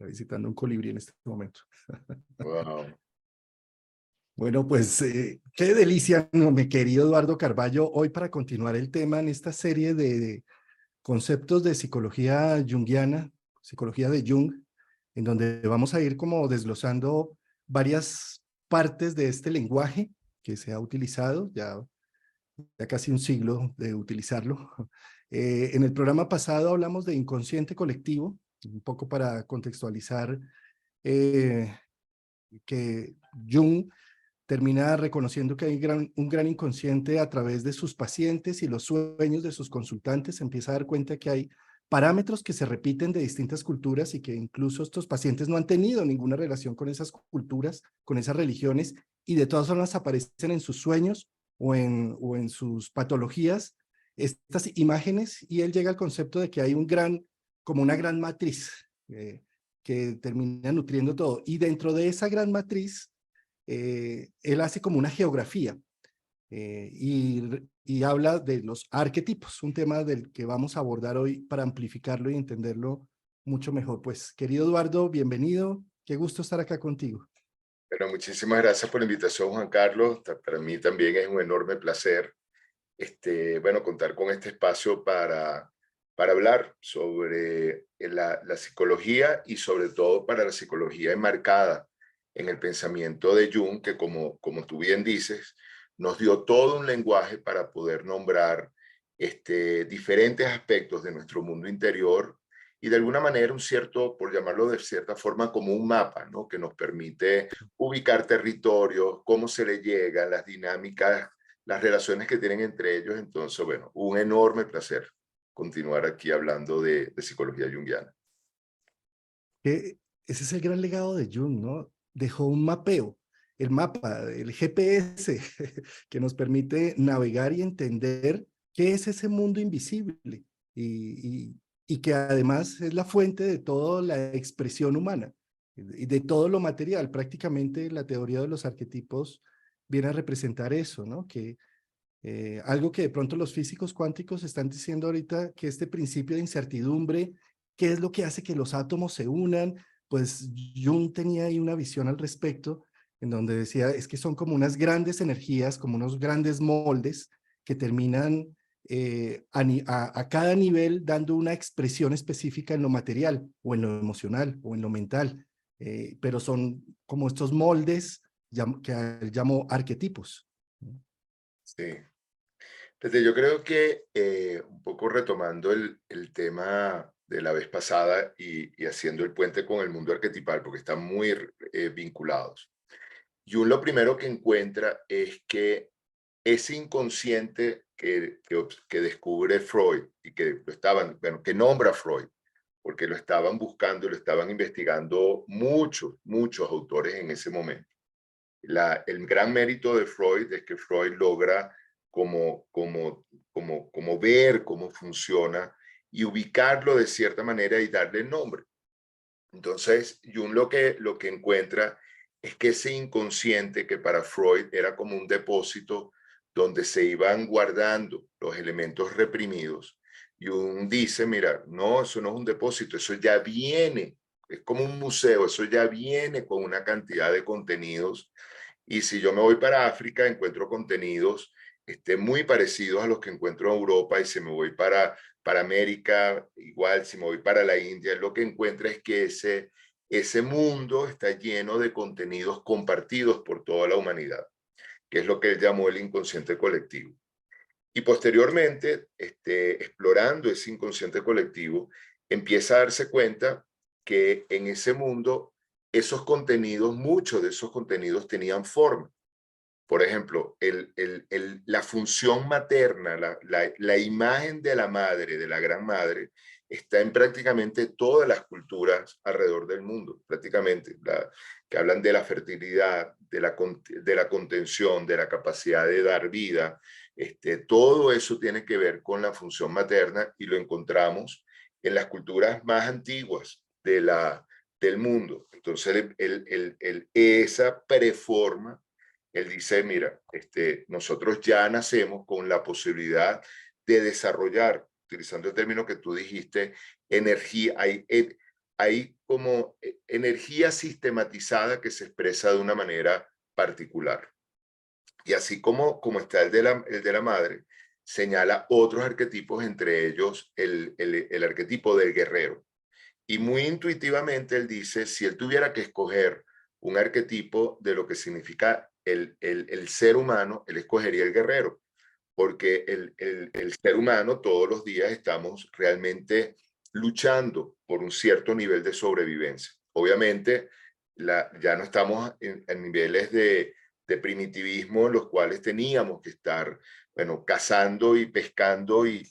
Está visitando un colibrí en este momento. Wow. Bueno, pues qué delicia, ¿no? Mi querido Eduardo Carballo, hoy para continuar el tema en esta serie de conceptos de psicología junguiana, psicología de Jung, en donde vamos a ir como desglosando varias partes de este lenguaje que se ha utilizado, ya casi un siglo de utilizarlo. En el programa pasado hablamos de inconsciente colectivo, un poco para contextualizar eh, que Jung termina reconociendo que hay un gran inconsciente a través de sus pacientes y los sueños de sus consultantes. Se empieza a dar cuenta que hay parámetros que se repiten de distintas culturas y que incluso estos pacientes no han tenido ninguna relación con esas culturas, con esas religiones, y de todas formas aparecen en sus sueños o en sus patologías estas imágenes, y él llega al concepto de que hay como una gran matriz que termina nutriendo todo. Y dentro de esa gran matriz, él hace como una geografía y habla de los arquetipos, un tema del que vamos a abordar hoy para amplificarlo y entenderlo mucho mejor. Pues, querido Eduardo, bienvenido. Qué gusto estar acá contigo. Bueno, muchísimas gracias por la invitación, Juan Carlos. Para mí también es un enorme placer, bueno, contar con este espacio para hablar sobre la psicología y sobre todo para la psicología enmarcada en el pensamiento de Jung, que como tú bien dices, nos dio todo un lenguaje para poder nombrar diferentes aspectos de nuestro mundo interior y de alguna manera un cierto, por llamarlo de cierta forma, como un mapa, ¿no? Que nos permite ubicar territorios, cómo se le llega, las dinámicas, las relaciones que tienen entre ellos. Entonces, bueno, un enorme placer continuar aquí hablando de psicología junguiana. Ese es el gran legado de Jung, ¿no? Dejó un mapeo, el mapa, el GPS, que nos permite navegar y entender qué es ese mundo invisible y que además es la fuente de toda la expresión humana y de todo lo material. Prácticamente la teoría de los arquetipos viene a representar eso, ¿no? Que algo que de pronto los físicos cuánticos están diciendo ahorita, que este principio de incertidumbre, ¿qué es lo que hace que los átomos se unan? Pues Jung tenía ahí una visión al respecto, en donde decía, es que son como unas grandes energías, como unos grandes moldes que terminan a cada nivel dando una expresión específica en lo material, o en lo emocional, o en lo mental, pero son como estos moldes que él llamó arquetipos. Sí. Yo creo que un poco retomando el tema de la vez pasada y haciendo el puente con el mundo arquetipal, porque están muy vinculados. Jung lo primero que encuentra es que ese inconsciente que descubre Freud y que lo estaban, bueno, que nombra Freud, porque lo estaban buscando, lo estaban investigando muchos autores en ese momento. El gran mérito de Freud es que Freud logra como ver cómo funciona y ubicarlo de cierta manera y darle nombre. Entonces, Jung lo que encuentra es que ese inconsciente que para Freud era como un depósito donde se iban guardando los elementos reprimidos, Jung dice, mira, no, eso no es un depósito, eso ya viene, es como un museo, eso ya viene con una cantidad de contenidos. Y si yo me voy para África, encuentro contenidos muy parecidos a los que encuentro en Europa, y si me voy para América, igual, si me voy para la India, lo que encuentro es que ese mundo está lleno de contenidos compartidos por toda la humanidad, que es lo que él llamó el inconsciente colectivo. Y posteriormente, explorando ese inconsciente colectivo, empieza a darse cuenta que en ese mundo, esos contenidos, muchos de esos contenidos tenían forma. Por ejemplo, la función materna, la imagen de la madre, de la gran madre, está en prácticamente todas las culturas alrededor del mundo, prácticamente, que hablan de la fertilidad, de la contención, de la capacidad de dar vida. Todo eso tiene que ver con la función materna y lo encontramos en las culturas más antiguas del mundo. Entonces, esa preforma, él dice, mira, nosotros ya nacemos con la posibilidad de desarrollar, utilizando el término que tú dijiste, energía. hay como energía sistematizada que se expresa de una manera particular. Y así como está el de la madre, señala otros arquetipos, entre ellos el arquetipo del guerrero. Y muy intuitivamente él dice, si él tuviera que escoger un arquetipo de lo que significa el ser humano, él escogería el guerrero, porque el ser humano todos los días estamos realmente luchando por un cierto nivel de sobrevivencia. Obviamente, ya no estamos en niveles de primitivismo en los cuales teníamos que estar, bueno, cazando y pescando y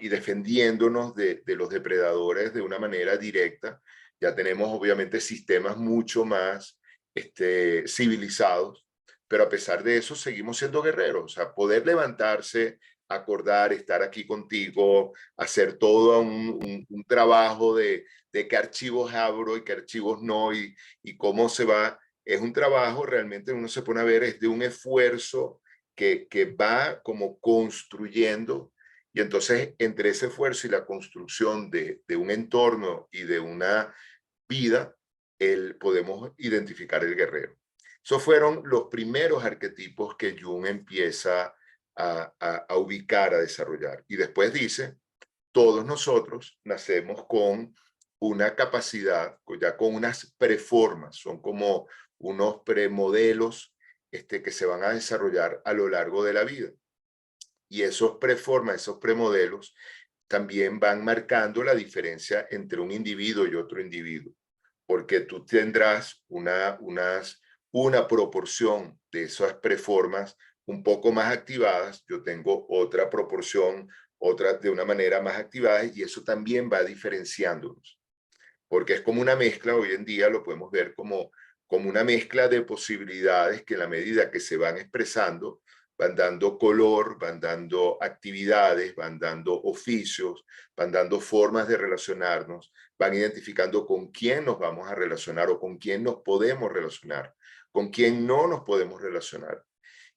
defendiéndonos de los depredadores de una manera directa. Ya tenemos obviamente sistemas mucho más civilizados, pero a pesar de eso seguimos siendo guerreros. O sea, poder levantarse, acordar, estar aquí contigo, hacer todo un trabajo de qué archivos abro y qué archivos no, y cómo se va, es un trabajo realmente, uno se pone a ver, es de un esfuerzo que va como construyendo, y entonces entre ese esfuerzo y la construcción de un entorno y de una vida, podemos identificar el guerrero. Esos fueron los primeros arquetipos que Jung empieza a ubicar, a desarrollar. Y después dice, todos nosotros nacemos con una capacidad, ya con unas preformas, son como unos premodelos que se van a desarrollar a lo largo de la vida. Y esos preformas, esos premodelos, también van marcando la diferencia entre un individuo y otro individuo, porque tú tendrás una proporción de esas preformas un poco más activadas, yo tengo otra proporción, otra de una manera más activada, y eso también va diferenciándonos, porque es como una mezcla, hoy en día lo podemos ver como una mezcla de posibilidades que en la medida que se van expresando, van dando color, van dando actividades, van dando oficios, van dando formas de relacionarnos, van identificando con quién nos vamos a relacionar o con quién nos podemos relacionar, con quién no nos podemos relacionar.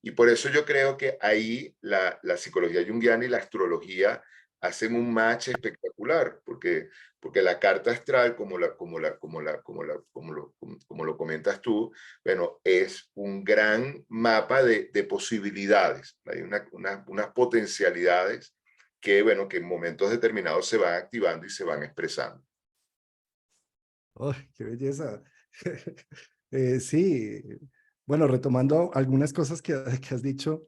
Y por eso yo creo que ahí la psicología junguiana y la astrología hacen un match espectacular, porque la carta astral, como lo comentas tú, bueno, es un gran mapa de posibilidades. Hay unas potencialidades que, bueno, que en momentos determinados se van activando y se van expresando. ¡Oh, qué belleza! Sí, bueno, retomando algunas cosas que has dicho,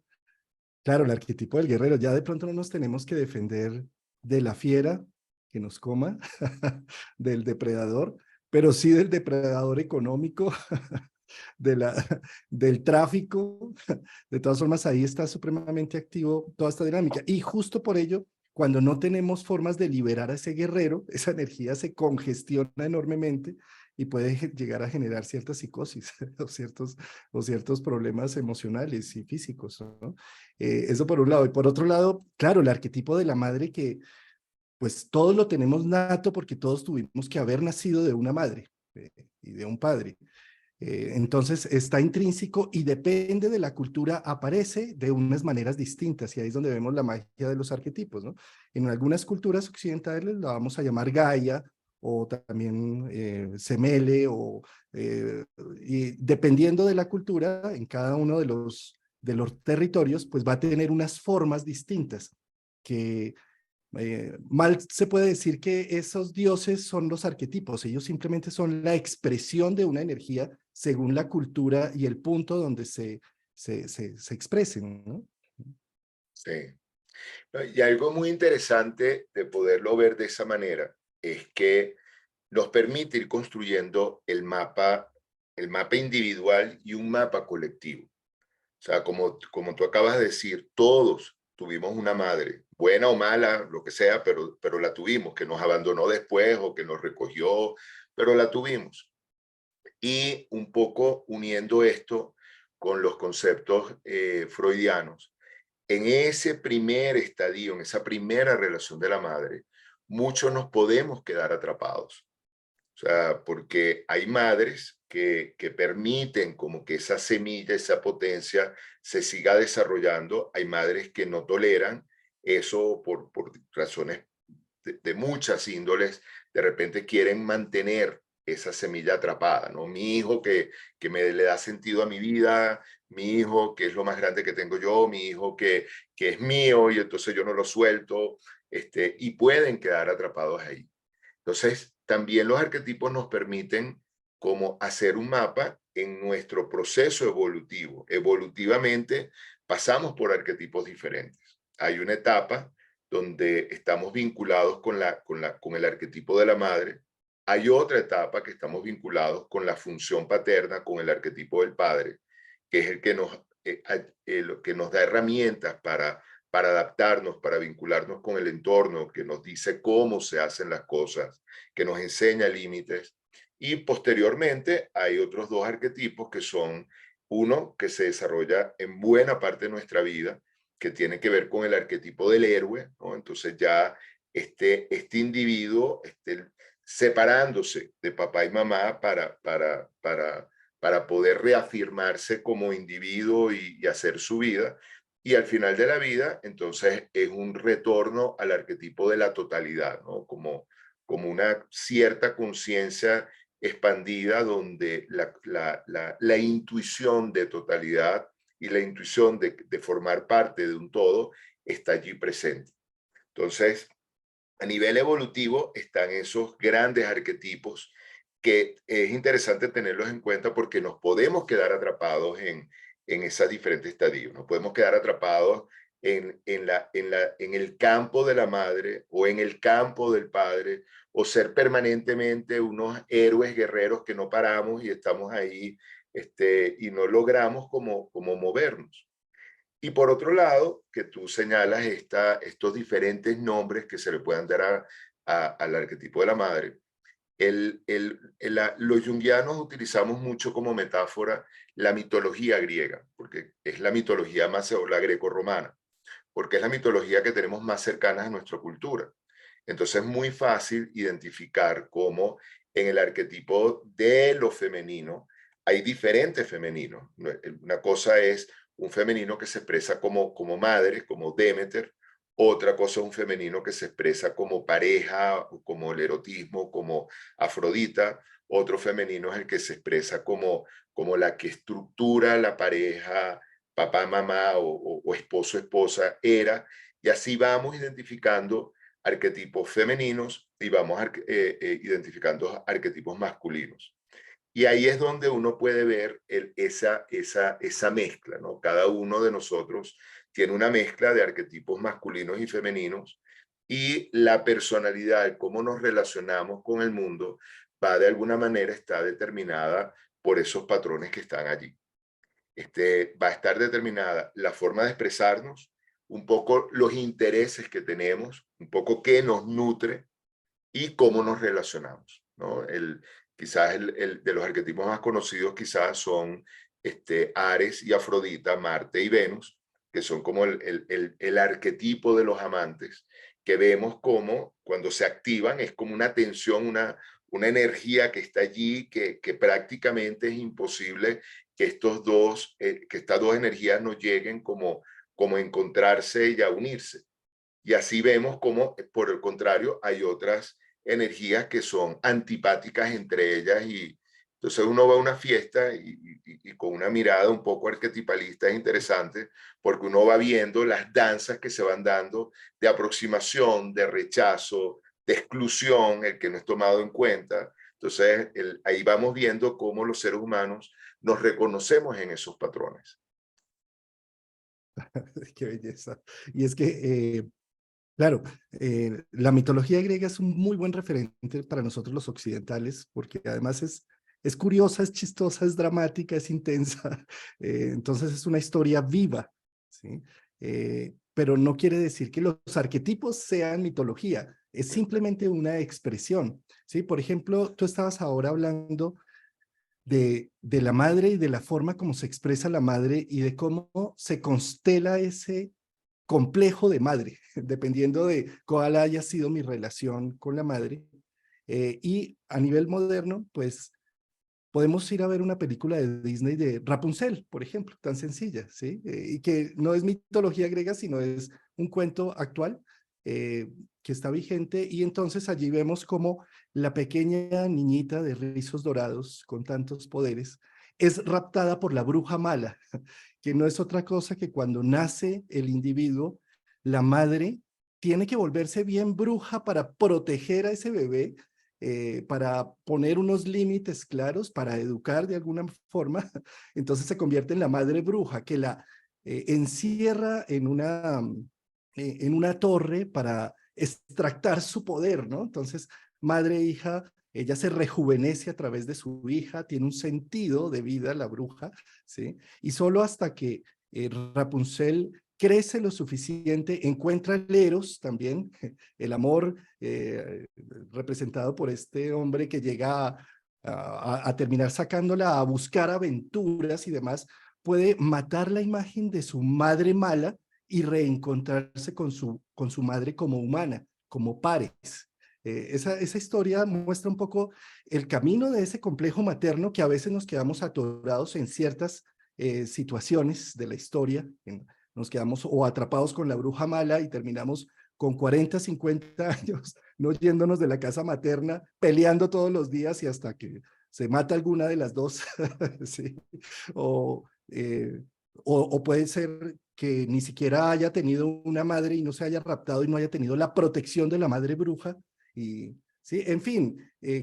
claro, el arquetipo del guerrero, ya de pronto no nos tenemos que defender de la fiera que nos coma, del depredador, pero sí del depredador económico, de del tráfico. De todas formas, ahí está supremamente activo toda esta dinámica. Y justo por ello, cuando no tenemos formas de liberar a ese guerrero, esa energía se congestiona enormemente y puede llegar a generar cierta psicosis o ciertos problemas emocionales y físicos, ¿no? Eso por un lado. Y por otro lado, claro, el arquetipo de la madre que pues todos lo tenemos nato porque todos tuvimos que haber nacido de una madre y de un padre. Entonces está intrínseco y depende de la cultura, aparece de unas maneras distintas y ahí es donde vemos la magia de los arquetipos, ¿no? En algunas culturas occidentales la vamos a llamar Gaia o también Semele y dependiendo de la cultura en cada uno de los territorios pues va a tener unas formas distintas que mal se puede decir que esos dioses son los arquetipos, ellos simplemente son la expresión de una energía según la cultura y el punto donde se expresen, ¿no? Sí. No, y algo muy interesante de poderlo ver de esa manera es que nos permite ir construyendo el mapa individual y un mapa colectivo. O sea, como tú acabas de decir, todos tuvimos una madre, buena o mala, lo que sea, pero la tuvimos, que nos abandonó después o que nos recogió, pero la tuvimos. Y un poco uniendo esto con los conceptos freudianos, en ese primer estadio, en esa primera relación de la madre, muchos nos podemos quedar atrapados. O sea, porque hay madres que permiten como que esa semilla, esa potencia se siga desarrollando. Hay madres que no toleran eso por razones de muchas índoles, de repente quieren mantener esa semilla atrapada, ¿no? Mi hijo que le da sentido a mi vida, mi hijo que es lo más grande que tengo yo, mi hijo que es mío y entonces yo no lo suelto, y pueden quedar atrapados ahí. Entonces, también los arquetipos nos permiten como hacer un mapa en nuestro proceso evolutivo. Evolutivamente pasamos por arquetipos diferentes. Hay una etapa donde estamos vinculados con el arquetipo de la madre. Hay otra etapa que estamos vinculados con la función paterna, con el arquetipo del padre, que es el que nos da herramientas para adaptarnos, para vincularnos con el entorno, que nos dice cómo se hacen las cosas, que nos enseña límites. Y posteriormente hay otros dos arquetipos que son uno que se desarrolla en buena parte de nuestra vida, que tiene que ver con el arquetipo del héroe, ¿no? Entonces ya este individuo separándose de papá y mamá para poder reafirmarse como individuo y hacer su vida. Y al final de la vida, entonces, es un retorno al arquetipo de la totalidad, ¿no? Como una cierta conciencia expandida donde la intuición de totalidad y la intuición de formar parte de un todo está allí presente. Entonces, a nivel evolutivo están esos grandes arquetipos que es interesante tenerlos en cuenta porque nos podemos quedar atrapados en esas diferentes estadios. Nos podemos quedar atrapados en el campo de la madre o en el campo del padre o ser permanentemente unos héroes guerreros que no paramos y estamos ahí y no logramos como movernos. Y por otro lado, que tú señalas estos diferentes nombres que se le puedan dar al arquetipo de la madre. Los junguianos utilizamos mucho como metáfora la mitología griega, porque es la mitología más, o la greco-romana, porque es la mitología que tenemos más cercana a nuestra cultura. Entonces es muy fácil identificar cómo en el arquetipo de lo femenino hay diferentes femeninos. Una cosa es un femenino que se expresa como madre, como Demeter. Otra cosa es un femenino que se expresa como pareja, como el erotismo, como Afrodita. Otro femenino es el que se expresa como la que estructura la pareja, papá, mamá o esposo, esposa, era. Y así vamos identificando arquetipos femeninos y vamos identificando arquetipos masculinos. Y ahí es donde uno puede ver esa mezcla, ¿no? Cada uno de nosotros tiene una mezcla de arquetipos masculinos y femeninos y la personalidad, cómo nos relacionamos con el mundo, va de alguna manera, está determinada por esos patrones que están allí. Va a estar determinada la forma de expresarnos, un poco los intereses que tenemos, un poco qué nos nutre y cómo nos relacionamos, ¿no? Quizás el de los arquetipos más conocidos quizás son Ares y Afrodita, Marte y Venus, que son como el arquetipo de los amantes, que vemos como cuando se activan es como una tensión, una energía que está allí, que prácticamente es imposible que estas dos energías no lleguen como a encontrarse y a unirse. Y así vemos como, por el contrario, hay otras energías que son antipáticas entre ellas y entonces uno va a una fiesta y con una mirada un poco arquetipalista es interesante porque uno va viendo las danzas que se van dando de aproximación, de rechazo, de exclusión, el que no es tomado en cuenta. Entonces ahí vamos viendo cómo los seres humanos nos reconocemos en esos patrones. Qué belleza. Y es que, claro, la mitología griega es un muy buen referente para nosotros los occidentales, porque además es curiosa, es chistosa, es dramática, es intensa. Entonces es una historia viva, ¿sí? Pero no quiere decir que los arquetipos sean mitología, es simplemente una expresión, ¿sí? Por ejemplo, tú estabas ahora hablando de la madre y de la forma como se expresa la madre y de cómo se constela ese complejo de madre, dependiendo de cuál haya sido mi relación con la madre. Y a nivel moderno, pues podemos ir a ver una película de Disney de Rapunzel, por ejemplo, tan sencilla, ¿sí? Y que no es mitología griega, sino es un cuento actual que está vigente, y entonces allí vemos como la pequeña niñita de rizos dorados con tantos poderes es raptada por la bruja mala, que no es otra cosa que cuando nace el individuo, la madre tiene que volverse bien bruja para proteger a ese bebé, para poner unos límites claros, para educar de alguna forma. Entonces se convierte en la madre bruja, que la encierra en una torre para extractar su poder, ¿no? Entonces, madre e hija, ella se rejuvenece a través de su hija, tiene un sentido de vida la bruja, ¿sí? Y solo hasta que Rapunzel crece lo suficiente, encuentra el Eros también, el amor representado por este hombre que llega a terminar sacándola a buscar aventuras y demás, puede matar la imagen de su madre mala y reencontrarse con su madre como humana, como pares. Esa historia muestra un poco el camino de ese complejo materno que a veces nos quedamos atorados en ciertas situaciones de la historia, nos quedamos o atrapados con la bruja mala y terminamos con 40, 50 años, no yéndonos de la casa materna, peleando todos los días y hasta que se mata alguna de las dos, ¿sí? O, o puede ser que ni siquiera haya tenido una madre y no se haya raptado y no haya tenido la protección de la madre bruja. Y, sí, en fin,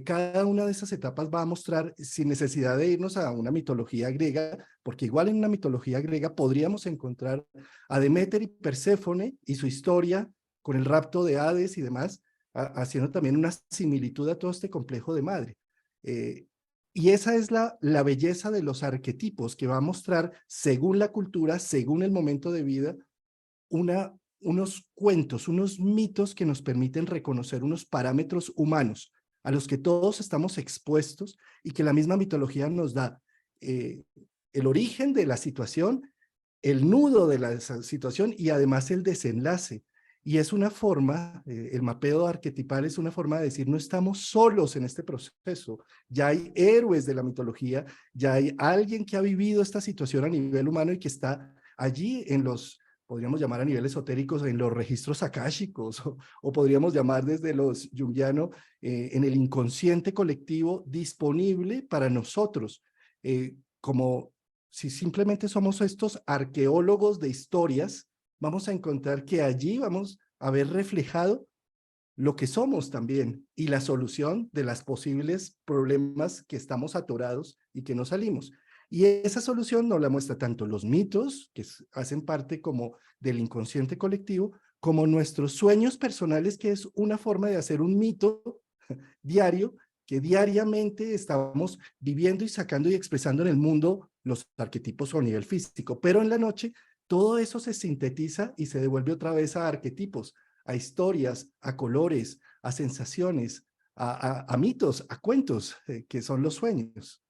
cada una de esas etapas va a mostrar, sin necesidad de irnos a una mitología griega, porque igual en una mitología griega podríamos encontrar a Deméter y Perséfone y su historia con el rapto de Hades y demás, haciendo también una similitud a todo este complejo de madre. Eh, y esa es la belleza de los arquetipos que va a mostrar, según la cultura, según el momento de vida, unos cuentos, unos mitos que nos permiten reconocer unos parámetros humanos a los que todos estamos expuestos y que la misma mitología nos da eh, el origen de la situación, el nudo de la situación y además el desenlace. Y es una forma, el mapeo arquetipal es una forma de decir, no estamos solos en este proceso, ya hay héroes de la mitología, ya hay alguien que ha vivido esta situación a nivel humano y que está allí en los, podríamos llamar a nivel esotéricos, en los registros akáshicos, o podríamos llamar desde los jungianos, en el inconsciente colectivo disponible para nosotros, como si simplemente somos estos arqueólogos de historias, vamos a encontrar que allí vamos a ver reflejado lo que somos también y la solución de los posibles problemas que estamos atorados y que no salimos. Y esa solución nos la muestra tanto los mitos, que hacen parte como del inconsciente colectivo, como nuestros sueños personales, que es una forma de hacer un mito diario que diariamente estamos viviendo y sacando y expresando en el mundo los arquetipos a nivel físico, pero en la noche todo eso se sintetiza y se devuelve otra vez a arquetipos, a historias, a colores, a sensaciones, a mitos, a cuentos, que son los sueños.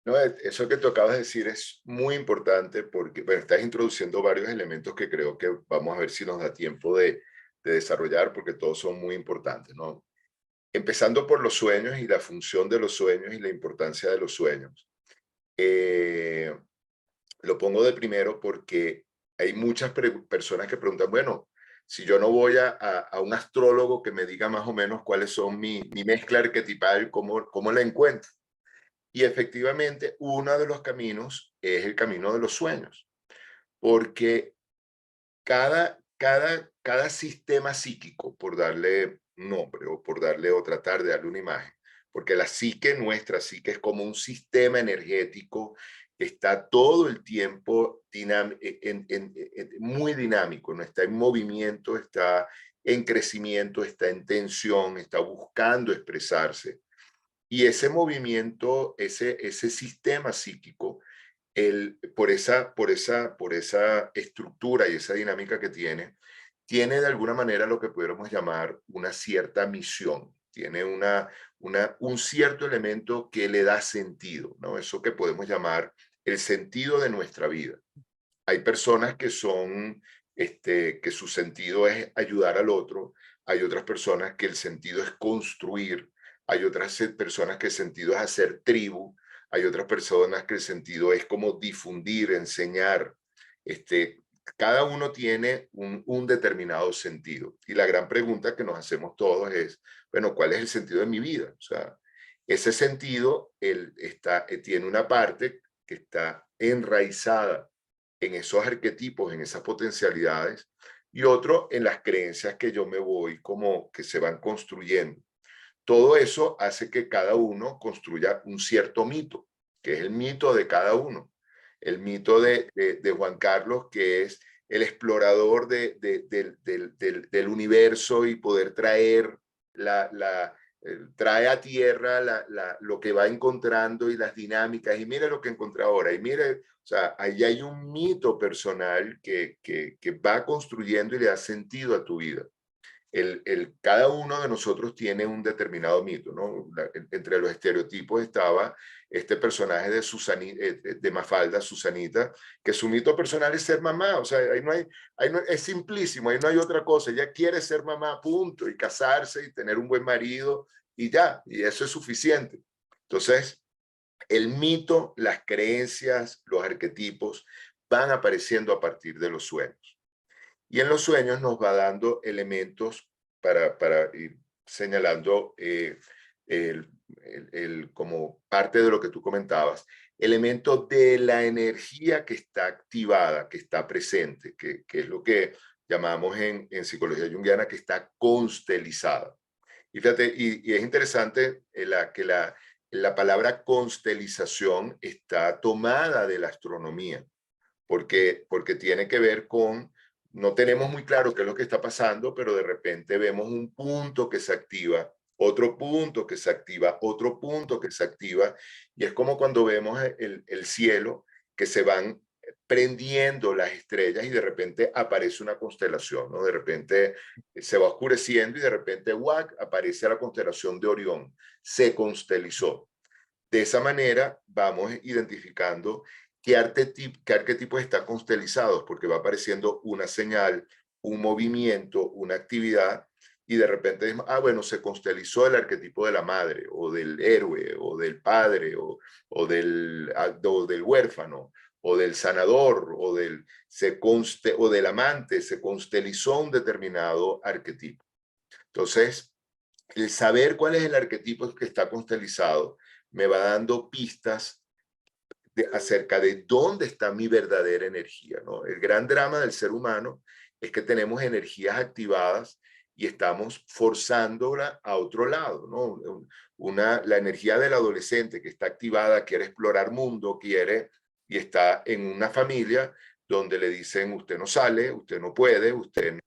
No, eso que tú acabas de decir es muy importante porque bueno, estás introduciendo varios elementos que creo que vamos a ver si nos da tiempo de desarrollar porque todos son muy importantes, ¿no? Empezando por los sueños y la función de los sueños y la importancia de los sueños. Eh, lo pongo de primero porque hay muchas personas que preguntan, bueno, si yo no voy a un astrólogo que me diga más o menos cuáles son mi mezcla arquetipal, cómo la encuentro. Y efectivamente, uno de los caminos es el camino de los sueños, porque cada sistema psíquico, por darle un nombre o por darle o tratar de darle una imagen, porque la psique, nuestra psique, es como un sistema energético que está todo el tiempo muy dinámico, no está en movimiento, está en crecimiento, está en tensión, está buscando expresarse. Y ese movimiento, ese sistema psíquico, por esa estructura y esa dinámica que tiene de alguna manera lo que pudiéramos llamar una cierta misión, tiene un cierto elemento que le da sentido, ¿no? Eso que podemos llamar el sentido de nuestra vida. Hay personas que su sentido es ayudar al otro, hay otras personas que el sentido es construir, hay otras personas que el sentido es hacer tribu, hay otras personas que el sentido es como difundir, enseñar, cada uno tiene un determinado sentido. Y la gran pregunta que nos hacemos todos es, bueno, ¿cuál es el sentido de mi vida? O sea, ese sentido tiene una parte que está enraizada en esos arquetipos, en esas potencialidades, y otro en las creencias que yo me voy como que se van construyendo. Todo eso hace que cada uno construya un cierto mito, que es el mito de cada uno. El mito de Juan Carlos, que es el explorador del universo y poder traer trae a tierra lo que va encontrando y las dinámicas, y mire lo que encontré ahora, y mire, o sea, ahí hay un mito personal que va construyendo y le da sentido a tu vida. Cada uno de nosotros tiene un determinado mito, ¿no? Entre los estereotipos estaba este personaje de Mafalda, Susanita, que su mito personal es ser mamá, o sea, es simplísimo, ahí no hay otra cosa, ella quiere ser mamá, punto, y casarse y tener un buen marido y ya, y eso es suficiente. Entonces, el mito, las creencias, los arquetipos van apareciendo a partir de los sueños. Y en los sueños nos va dando elementos para ir señalando como parte de lo que tú comentabas, elementos de la energía que está activada, que está presente, que es lo que llamamos en psicología junguiana que está constelizada. Y fíjate, y es interesante que la palabra constelización está tomada de la astronomía, porque tiene que ver con, no tenemos muy claro qué es lo que está pasando, pero de repente vemos un punto que se activa, otro punto que se activa, otro punto que se activa, y es como cuando vemos el cielo, que se van prendiendo las estrellas y de repente aparece una constelación, ¿no? De repente se va oscureciendo y de repente, ¡guac!, aparece la constelación de Orión, se constelizó. De esa manera vamos identificando qué arquetipos están constelizados, porque va apareciendo una señal, un movimiento, una actividad, y de repente decimos, bueno, se constelizó el arquetipo de la madre, o del héroe, o del padre, o del huérfano, o del sanador, o del amante, se constelizó un determinado arquetipo. Entonces, el saber cuál es el arquetipo que está constelizado me va dando pistas acerca de dónde está mi verdadera energía, ¿no? El gran drama del ser humano es que tenemos energías activadas y estamos forzándola a otro lado, ¿no? La energía del adolescente que está activada, quiere explorar mundo, y está en una familia donde le dicen, usted no sale, usted no puede, usted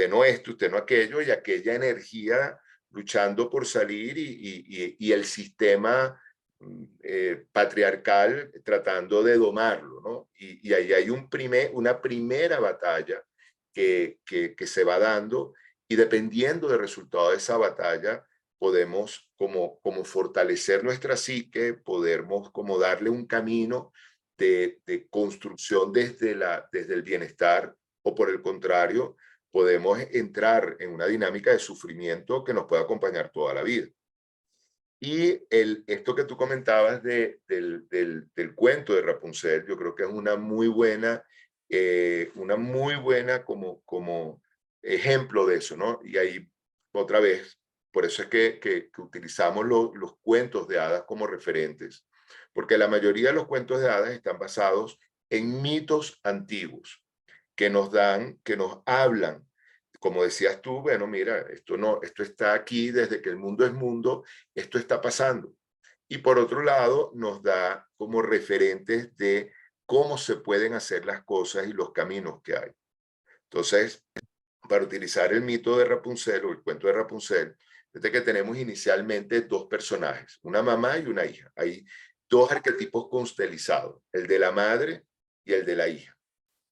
no esto, usted no aquello, y aquella energía luchando por salir y el sistema patriarcal tratando de domarlo, ¿no? Y ahí hay una primera batalla que se va dando, y dependiendo del resultado de esa batalla, podemos como fortalecer nuestra psique, podemos como darle un camino de construcción desde el bienestar, o por el contrario, podemos entrar en una dinámica de sufrimiento que nos puede acompañar toda la vida. Y esto que tú comentabas del cuento de Rapunzel, yo creo que es una muy buena como ejemplo de eso, ¿no? Y ahí, otra vez, por eso es que utilizamos los cuentos de hadas como referentes, porque la mayoría de los cuentos de hadas están basados en mitos antiguos que nos hablan, como decías tú, bueno, mira, esto está aquí desde que el mundo es mundo, esto está pasando. Y por otro lado, nos da como referentes de cómo se pueden hacer las cosas y los caminos que hay. Entonces, para utilizar el mito de Rapunzel o el cuento de Rapunzel, desde que tenemos inicialmente dos personajes, una mamá y una hija. Hay dos arquetipos constelizados, el de la madre y el de la hija.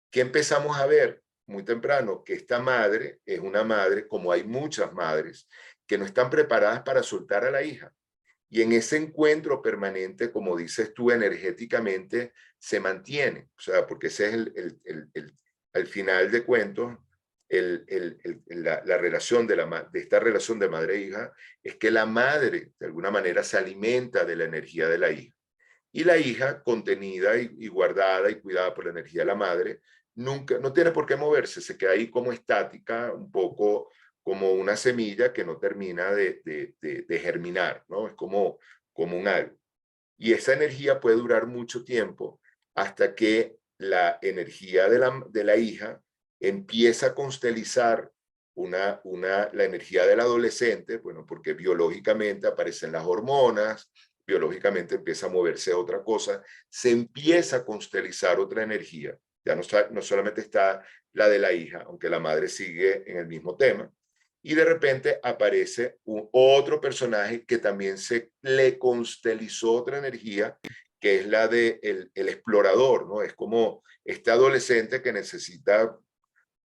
¿Qué empezamos a ver muy temprano? Que esta madre es una madre, como hay muchas madres, que no están preparadas para soltar a la hija. Y en ese encuentro permanente, como dices tú, energéticamente se mantiene. O sea, porque ese es al final de cuentos, la relación de esta relación de madre e hija, es que la madre de alguna manera se alimenta de la energía de la hija. Y la hija, contenida y guardada y cuidada por la energía de la madre, nunca, no tiene por qué moverse, se queda ahí como estática, un poco como una semilla que no termina de germinar, ¿no? Es como un algo. Y esa energía puede durar mucho tiempo hasta que la energía de la hija empieza a constelizar la energía del adolescente, bueno, porque biológicamente aparecen las hormonas, biológicamente empieza a moverse otra cosa, se empieza a constelizar otra energía. Ya no solamente está la de la hija, aunque la madre sigue en el mismo tema, y de repente aparece otro personaje que también se le constelizó otra energía, que es la de el explorador, ¿no? Es como este adolescente que necesita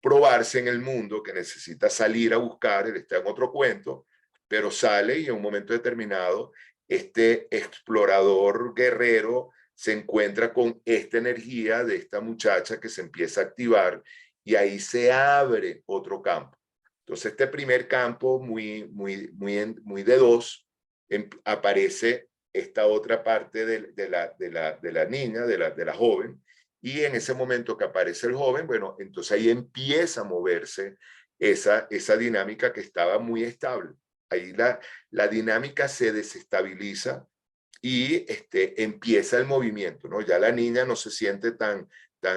probarse en el mundo, que necesita salir a buscar, él está en otro cuento, pero sale y en un momento determinado este explorador guerrero se encuentra con esta energía de esta muchacha que se empieza a activar y ahí se abre otro campo. Entonces este primer campo muy de dos, aparece esta otra parte de la niña, de la joven, y en ese momento que aparece el joven, bueno, entonces ahí empieza a moverse esa dinámica que estaba muy estable. Ahí la dinámica se desestabiliza y empieza el movimiento, ¿no? Ya la niña no se siente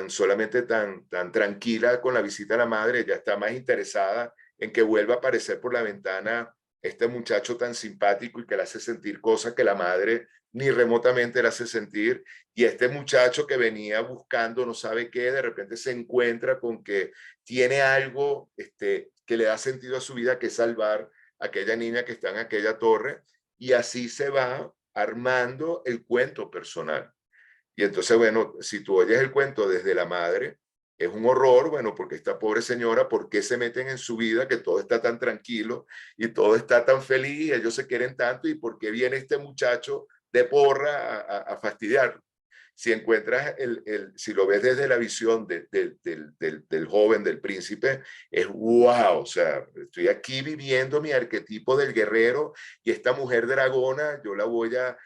solamente tan tranquila con la visita a la madre, ya está más interesada en que vuelva a aparecer por la ventana este muchacho tan simpático y que le hace sentir cosas que la madre ni remotamente le hace sentir, y este muchacho que venía buscando no sabe qué, de repente se encuentra con que tiene algo que le da sentido a su vida, que es salvar a aquella niña que está en aquella torre, y así se va armando el cuento personal. Y entonces, bueno, si tú oyes el cuento desde la madre, es un horror, bueno, porque esta pobre señora, ¿por qué se meten en su vida que todo está tan tranquilo y todo está tan feliz, ellos se quieren tanto, y por qué viene este muchacho de porra a fastidiar? Si encuentras, si lo ves desde la visión del joven, del príncipe, es wow, o sea, estoy aquí viviendo mi arquetipo del guerrero y esta mujer dragona, yo la voy a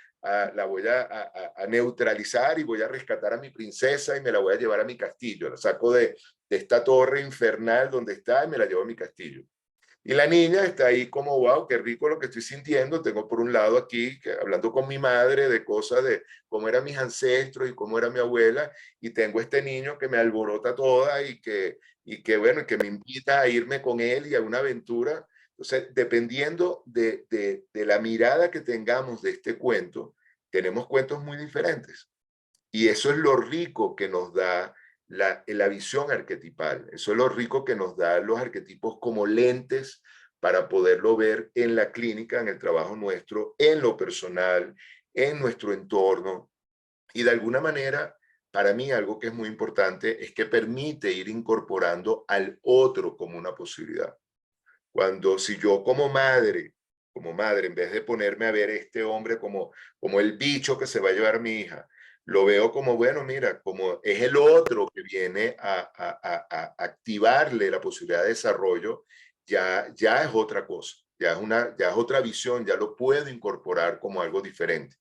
neutralizar y voy a rescatar a mi princesa y me la voy a llevar a mi castillo. La saco de esta torre infernal donde está y me la llevo a mi castillo. Y la niña está ahí como, wow, qué rico lo que estoy sintiendo. Tengo por un lado aquí, hablando con mi madre de cosas de cómo eran mis ancestros y cómo era mi abuela, y tengo este niño que me alborota toda bueno, que me invita a irme con él y a una aventura. Entonces, dependiendo de la mirada que tengamos de este cuento, tenemos cuentos muy diferentes. Y eso es lo rico que nos da la visión arquetipal. Eso es lo rico que nos da los arquetipos como lentes para poderlo ver en la clínica, en el trabajo nuestro, en lo personal, en nuestro entorno. Y de alguna manera, para mí algo que es muy importante es que permite ir incorporando al otro como una posibilidad. Cuando si yo como madre, en vez de ponerme a ver a este hombre como el bicho que se va a llevar a mi hija, lo veo como, bueno, mira, como es el otro que viene a activarle la posibilidad de desarrollo, ya es otra cosa, ya es otra visión, ya lo puedo incorporar como algo diferente.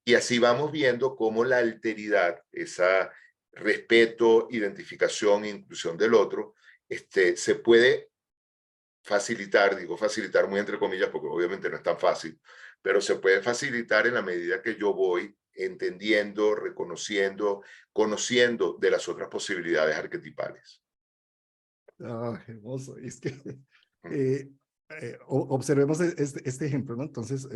Y así vamos viendo cómo la alteridad, esa respeto, identificación e inclusión del otro, se puede facilitar, digo facilitar muy entre comillas, porque obviamente no es tan fácil, pero se puede facilitar en la medida que yo voy entendiendo, reconociendo, conociendo de las otras posibilidades arquetipales. Ah, hermoso. Es que observemos este ejemplo, ¿no? Entonces,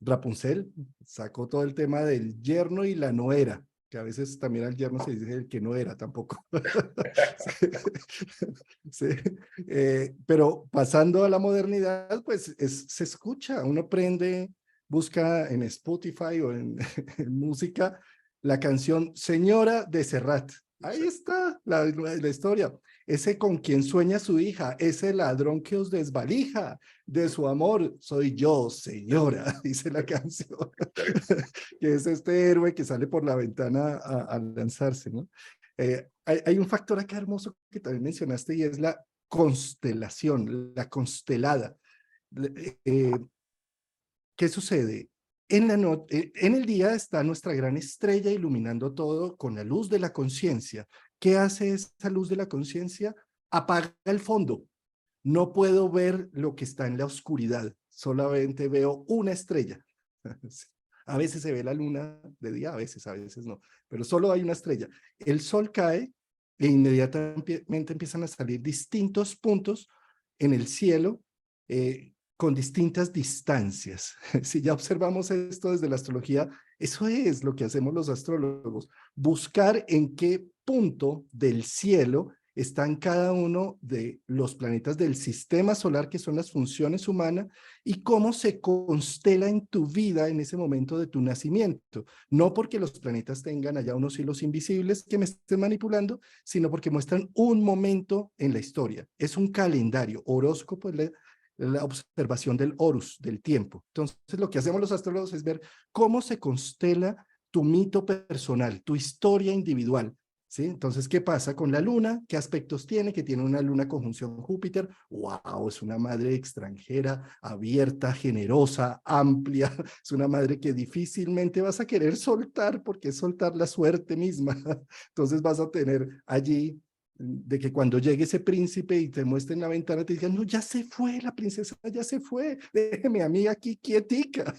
Rapunzel sacó todo el tema del yerno y la nuera, que a veces también al yerno se dice el que no era tampoco. Sí. Pero pasando a la modernidad, pues se escucha, uno prende, busca en Spotify o en música la canción Señora de Serrat. Ahí está la historia. Ese con quien sueña su hija, ese ladrón que os desvalija de su amor, soy yo, señora, dice la canción, que es este héroe que sale por la ventana a lanzarse, ¿no? Hay un factor acá hermoso que también mencionaste y es la constelación, la constelada. Eh, ¿Qué sucede? En el día está nuestra gran estrella iluminando todo con la luz de la conciencia, ¿Qué hace esa luz de la conciencia? Apaga el fondo. No puedo ver lo que está en la oscuridad, solamente veo una estrella. A veces se ve la luna de día, a veces no, pero solo hay una estrella. El sol cae e inmediatamente empiezan a salir distintos puntos en el cielo con distintas distancias. Si ya observamos esto desde la astrología, eso es lo que hacemos los astrólogos, buscar en qué punto del cielo están cada uno de los planetas del sistema solar, que son las funciones humanas, y cómo se constela en tu vida en ese momento de tu nacimiento. No porque los planetas tengan allá unos hilos invisibles que me estén manipulando, sino porque muestran un momento en la historia. Es un calendario, horóscopo es la observación del Horus, del tiempo. Entonces, lo que hacemos los astrólogos es ver cómo se constela tu mito personal, tu historia individual. ¿Sí? Entonces, ¿qué pasa con la luna? ¿Qué aspectos tiene? Que tiene una luna conjunción Júpiter. ¡Wow! Es una madre extranjera, abierta, generosa, amplia. Es una madre que difícilmente vas a querer soltar porque es soltar la suerte misma. Entonces vas a tener allí de que cuando llegue ese príncipe y te muestre en la ventana, te digan, no, ya se fue, la princesa ya se fue, déjeme a mí aquí quietica.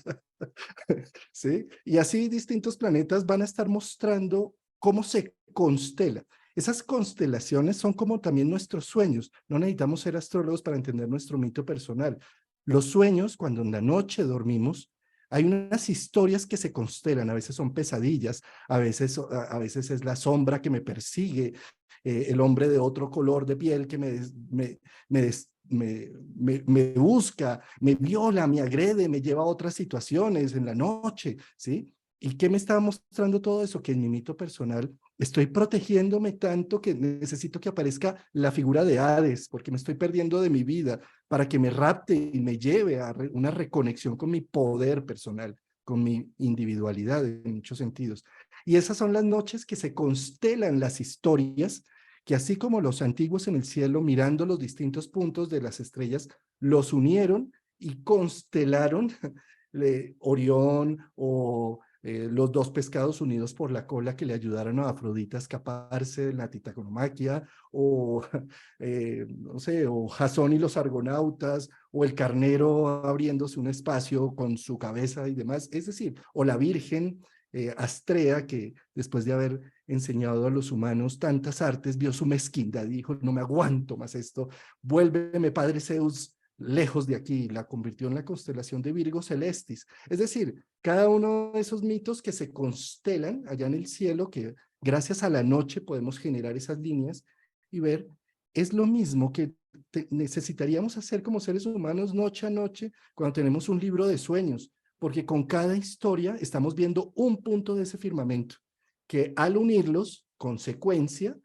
¿Sí? Y así distintos planetas van a estar mostrando cómo se constela. Esas constelaciones son como también nuestros sueños. No necesitamos ser astrólogos para entender nuestro mito personal. Los sueños, cuando en la noche dormimos, hay unas historias que se constelan, a veces son pesadillas, a veces es la sombra que me persigue, el hombre de otro color de piel que me busca, me viola, me agrede, me lleva a otras situaciones en la noche, ¿sí? ¿Y qué me estaba mostrando todo eso? Que en mi mito personal estoy protegiéndome tanto que necesito que aparezca la figura de Hades, porque me estoy perdiendo de mi vida, para que me rapte y me lleve a una reconexión con mi poder personal, con mi individualidad en muchos sentidos. Y esas son las noches que se constelan las historias, que así como los antiguos en el cielo, mirando los distintos puntos de las estrellas, los unieron y constelaron Orión o los dos pescados unidos por la cola que le ayudaron a Afrodita a escaparse de la titaconomaquia, o no sé, o Jasón y los argonautas, o el carnero abriéndose un espacio con su cabeza y demás, es decir, o la Virgen Astrea, que después de haber enseñado a los humanos tantas artes, vio su mezquindad y dijo, no me aguanto más esto, vuélveme, Padre Zeus, lejos de aquí, la convirtió en la constelación de Virgo Celestis. Es decir, cada uno de esos mitos que se constelan allá en el cielo, que gracias a la noche podemos generar esas líneas y ver, es lo mismo que necesitaríamos hacer como seres humanos noche a noche cuando tenemos un libro de sueños, porque con cada historia estamos viendo un punto de ese firmamento, que al unirlos, consecuencia,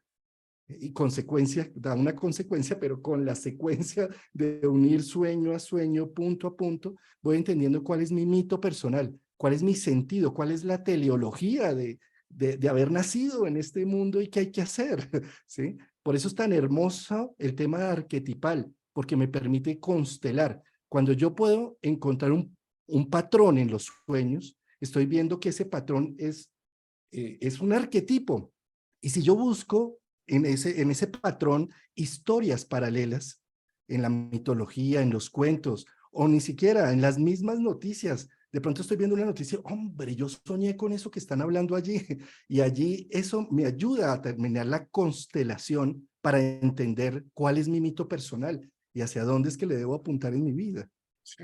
y consecuencia, da una consecuencia, pero con la secuencia de unir sueño a sueño, punto a punto, voy entendiendo cuál es mi mito personal, cuál es mi sentido, cuál es la teleología de haber nacido en este mundo y qué hay que hacer, ¿sí? Por eso es tan hermoso el tema arquetipal, porque me permite constelar. Cuando yo puedo encontrar un patrón en los sueños, estoy viendo que ese patrón es un arquetipo. Y si yo busco en ese patrón historias paralelas en la mitología, en los cuentos, o ni siquiera en las mismas noticias, de pronto estoy viendo una noticia, hombre, yo soñé con eso que están hablando allí, y allí eso me ayuda a terminar la constelación para entender cuál es mi mito personal y hacia dónde es que le debo apuntar en mi vida. Sí.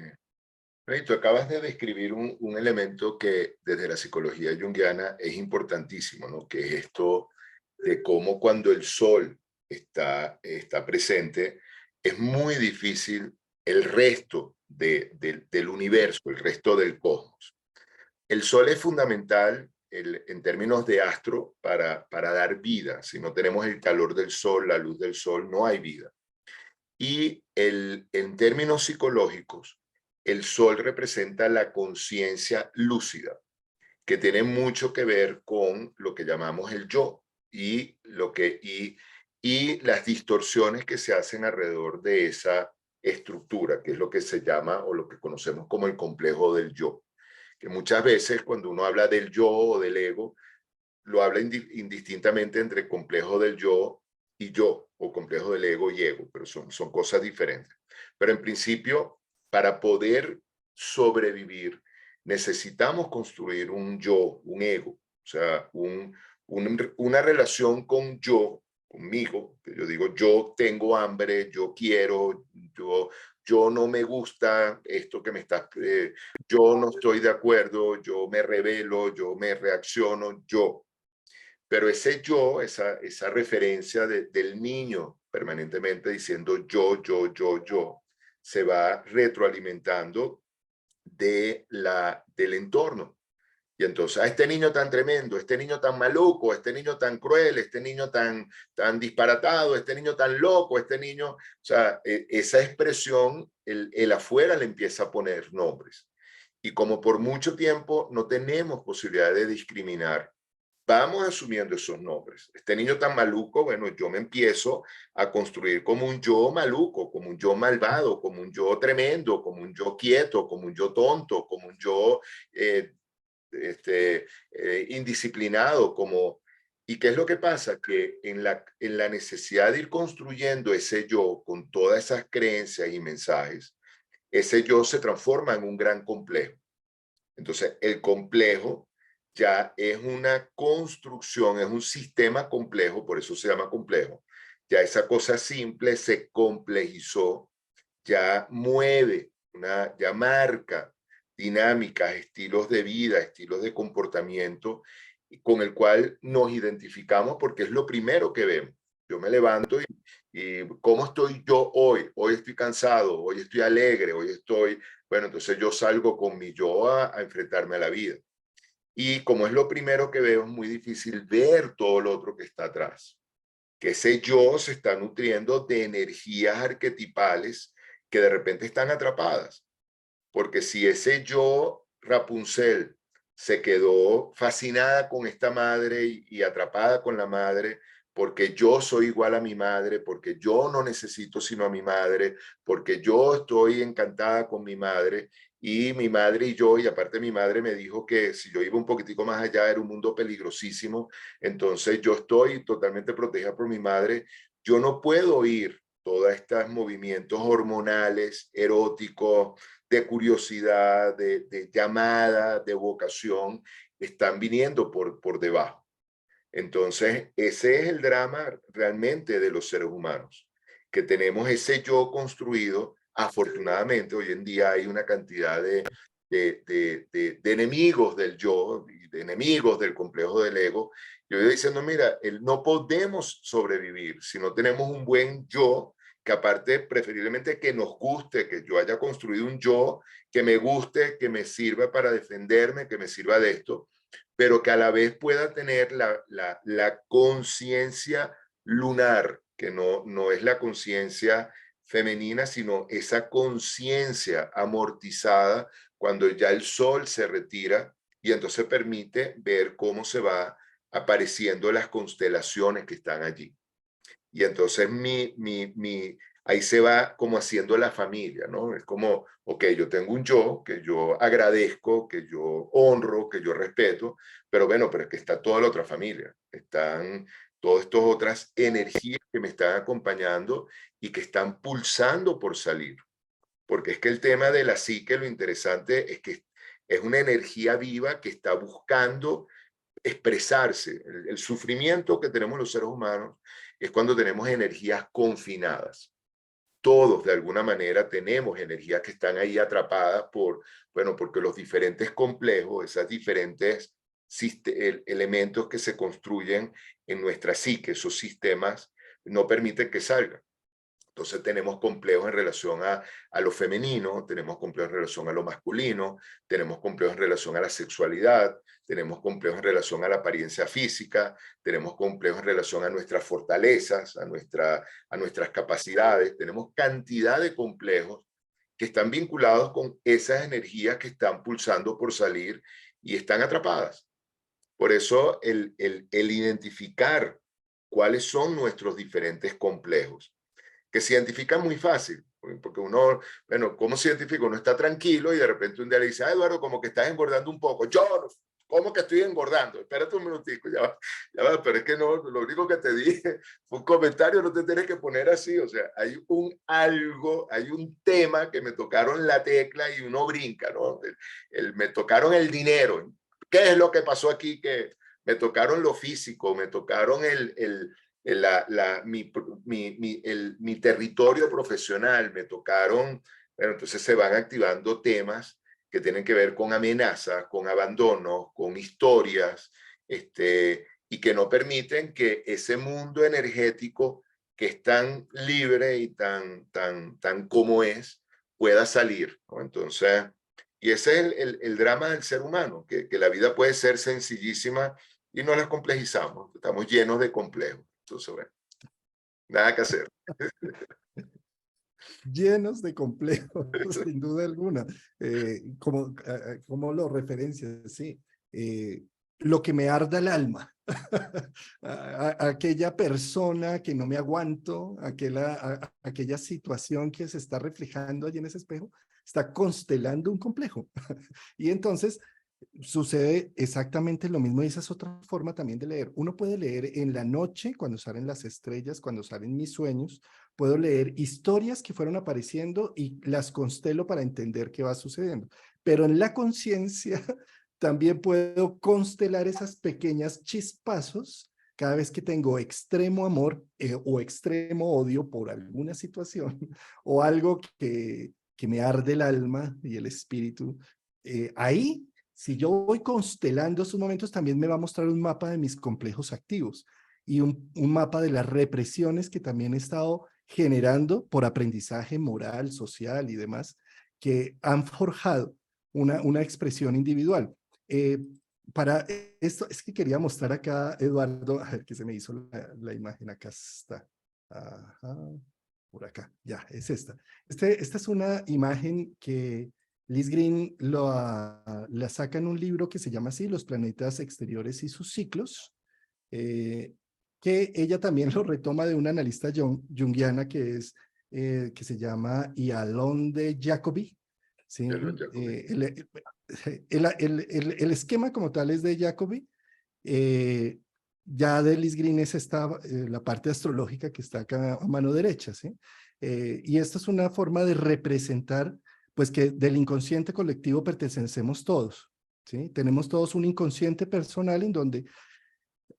No, y tú acabas de describir un elemento que desde la psicología junguiana es importantísimo, ¿no? Que es esto de cómo cuando el sol está presente, es muy difícil el resto del universo, el resto del cosmos. El sol es fundamental en términos de astro para dar vida. Si no tenemos el calor del sol, la luz del sol, no hay vida. Y en términos psicológicos, el sol representa la conciencia lúcida, que tiene mucho que ver con lo que llamamos el yo y las distorsiones que se hacen alrededor de esa estructura, que es lo que se llama o lo que conocemos como el complejo del yo, que muchas veces cuando uno habla del yo o del ego, lo habla indistintamente entre complejo del yo y yo, o complejo del ego y ego, pero son cosas diferentes. Pero en principio, para poder sobrevivir, necesitamos construir un yo, un ego, o sea, una relación con yo, conmigo, que yo digo, yo tengo hambre, yo quiero, yo no me gusta esto que me estás, yo no estoy de acuerdo, yo me rebelo, yo me reacciono, yo. Pero ese yo, esa referencia del niño permanentemente diciendo yo, se va retroalimentando del entorno. Y entonces, a este niño tan tremendo, este niño tan maluco, este niño tan cruel, este niño tan disparatado, este niño tan loco, este niño, o sea, esa expresión, el afuera le empieza a poner nombres. Y como por mucho tiempo no tenemos posibilidad de discriminar, vamos asumiendo esos nombres. Este niño tan maluco, bueno, yo me empiezo a construir como un yo maluco, como un yo malvado, como un yo tremendo, como un yo quieto, como un yo tonto, como un yo indisciplinado, como... ¿Y qué es lo que pasa? Que en la necesidad de ir construyendo ese yo con todas esas creencias y mensajes, ese yo se transforma en un gran complejo. Entonces, el complejo ya es una construcción, es un sistema complejo, por eso se llama complejo. Ya esa cosa simple se complejizó, ya mueve, ya marca dinámicas, estilos de vida, estilos de comportamiento con el cual nos identificamos porque es lo primero que vemos. Yo me levanto y ¿cómo estoy yo hoy? Hoy estoy cansado, hoy estoy alegre, hoy estoy... Bueno, entonces yo salgo con mi yo a enfrentarme a la vida. Y como es lo primero que veo, es muy difícil ver todo lo otro que está atrás. Que ese yo se está nutriendo de energías arquetipales que de repente están atrapadas. Porque si ese yo Rapunzel se quedó fascinada con esta madre y atrapada con la madre, porque yo soy igual a mi madre, porque yo no necesito sino a mi madre, porque yo estoy encantada con mi madre y mi madre y yo, y aparte mi madre me dijo que si yo iba un poquitico más allá era un mundo peligrosísimo, entonces yo estoy totalmente protegida por mi madre, yo no puedo ir todos estos movimientos hormonales, eróticos, de curiosidad, de llamada, de vocación, están viniendo por debajo. Entonces, ese es el drama realmente de los seres humanos, que tenemos ese yo construido. Afortunadamente, hoy en día hay una cantidad de enemigos del yo, de enemigos del complejo del ego. Yo voy diciendo, mira, no podemos sobrevivir si no tenemos un buen yo, que aparte preferiblemente que nos guste, que yo haya construido un yo que me guste, que me sirva para defenderme, que me sirva de esto, pero que a la vez pueda tener la conciencia lunar, que no es la conciencia femenina, sino esa conciencia amortizada cuando ya el sol se retira y entonces permite ver cómo se va apareciendo las constelaciones que están allí. Y entonces ahí se va como haciendo la familia, ¿no? Es como, ok, yo tengo un yo que yo agradezco, que yo honro, que yo respeto, pero bueno, pero es que está toda la otra familia, están todas estas otras energías que me están acompañando y que están pulsando por salir. Porque es que el tema de la psique, lo interesante es que es una energía viva que está buscando expresarse. El sufrimiento que tenemos los seres humanos es cuando tenemos energías confinadas. Todos de alguna manera tenemos energías que están ahí atrapadas bueno, porque los diferentes complejos, esas diferentes elementos que se construyen en nuestra psique, esos sistemas, no permiten que salgan. Entonces tenemos complejos en relación a lo femenino, tenemos complejos en relación a lo masculino, tenemos complejos en relación a la sexualidad, tenemos complejos en relación a la apariencia física, tenemos complejos en relación a nuestras fortalezas, a nuestras capacidades, tenemos cantidad de complejos que están vinculados con esas energías que están pulsando por salir y están atrapadas. Por eso el identificar cuáles son nuestros diferentes complejos, que se identifica muy fácil, porque uno, bueno, ¿cómo se identifica? Uno está tranquilo y de repente un día le dice, ah, Eduardo, como que estás engordando un poco. Yo ¿Cómo que estoy engordando? Espérate un minutico, ya va, pero es que no, lo único que te dije fue un comentario, no te tienes que poner así, o sea, hay hay un tema que me tocaron la tecla y uno brinca, ¿no? Me tocaron el dinero. ¿Qué es lo que pasó aquí? Que me tocaron lo físico, me tocaron mi territorio profesional, me tocaron, bueno, entonces se van activando temas que tienen que ver con amenazas, con abandono, con historias, y que no permiten que ese mundo energético que es tan libre y tan como es, pueda salir, ¿no? Entonces, y ese es el drama del ser humano, que la vida puede ser sencillísima y no la complejizamos, estamos llenos de complejos. Entonces, bueno, nada que hacer. Llenos de complejos, sin duda alguna. Como lo referencias, sí. Lo que me arda el alma, aquella persona que no me aguanto, aquella situación que se está reflejando allí en ese espejo, está constelando un complejo. Y entonces sucede exactamente lo mismo y esa es otra forma también de leer. Uno puede leer en la noche, cuando salen las estrellas, cuando salen mis sueños, puedo leer historias que fueron apareciendo y las constelo para entender qué va sucediendo. Pero en la conciencia también puedo constelar esas pequeñas chispazos cada vez que tengo extremo amor o extremo odio por alguna situación o algo que me arde el alma y el espíritu. Ahí si yo voy constelando esos momentos, también me va a mostrar un mapa de mis complejos activos y un mapa de las represiones que también he estado generando por aprendizaje moral, social y demás, que han forjado una expresión individual. Eh, para esto, es que quería mostrar acá, Eduardo, a ver que se me hizo la imagen, acá está. Ajá, por acá, ya, es esta. Esta es una imagen que Liz Green la saca en un libro que se llama así, Los planetas exteriores y sus ciclos, que ella también lo retoma de una analista junguiana que se llama Yalom Jacobi. ¿Sí? El esquema como tal es de Jacobi. Ya de Liz Green es la parte astrológica que está acá a mano derecha. ¿Sí? Y esta es una forma de representar pues que del inconsciente colectivo pertenecemos todos, ¿sí? Tenemos todos un inconsciente personal en donde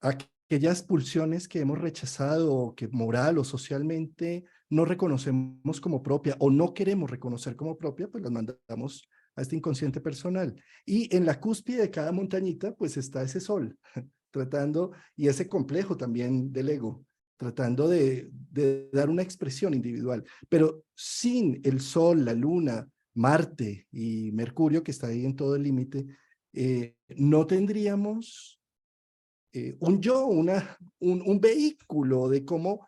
aquellas pulsiones que hemos rechazado o que moral o socialmente no reconocemos como propia o no queremos reconocer como propia, pues las mandamos a este inconsciente personal. Y en la cúspide de cada montañita, pues está ese sol, tratando, y ese complejo también del ego, tratando de dar una expresión individual, pero sin el sol, la luna, Marte y Mercurio, que está ahí en todo el límite, no tendríamos un yo, un vehículo de cómo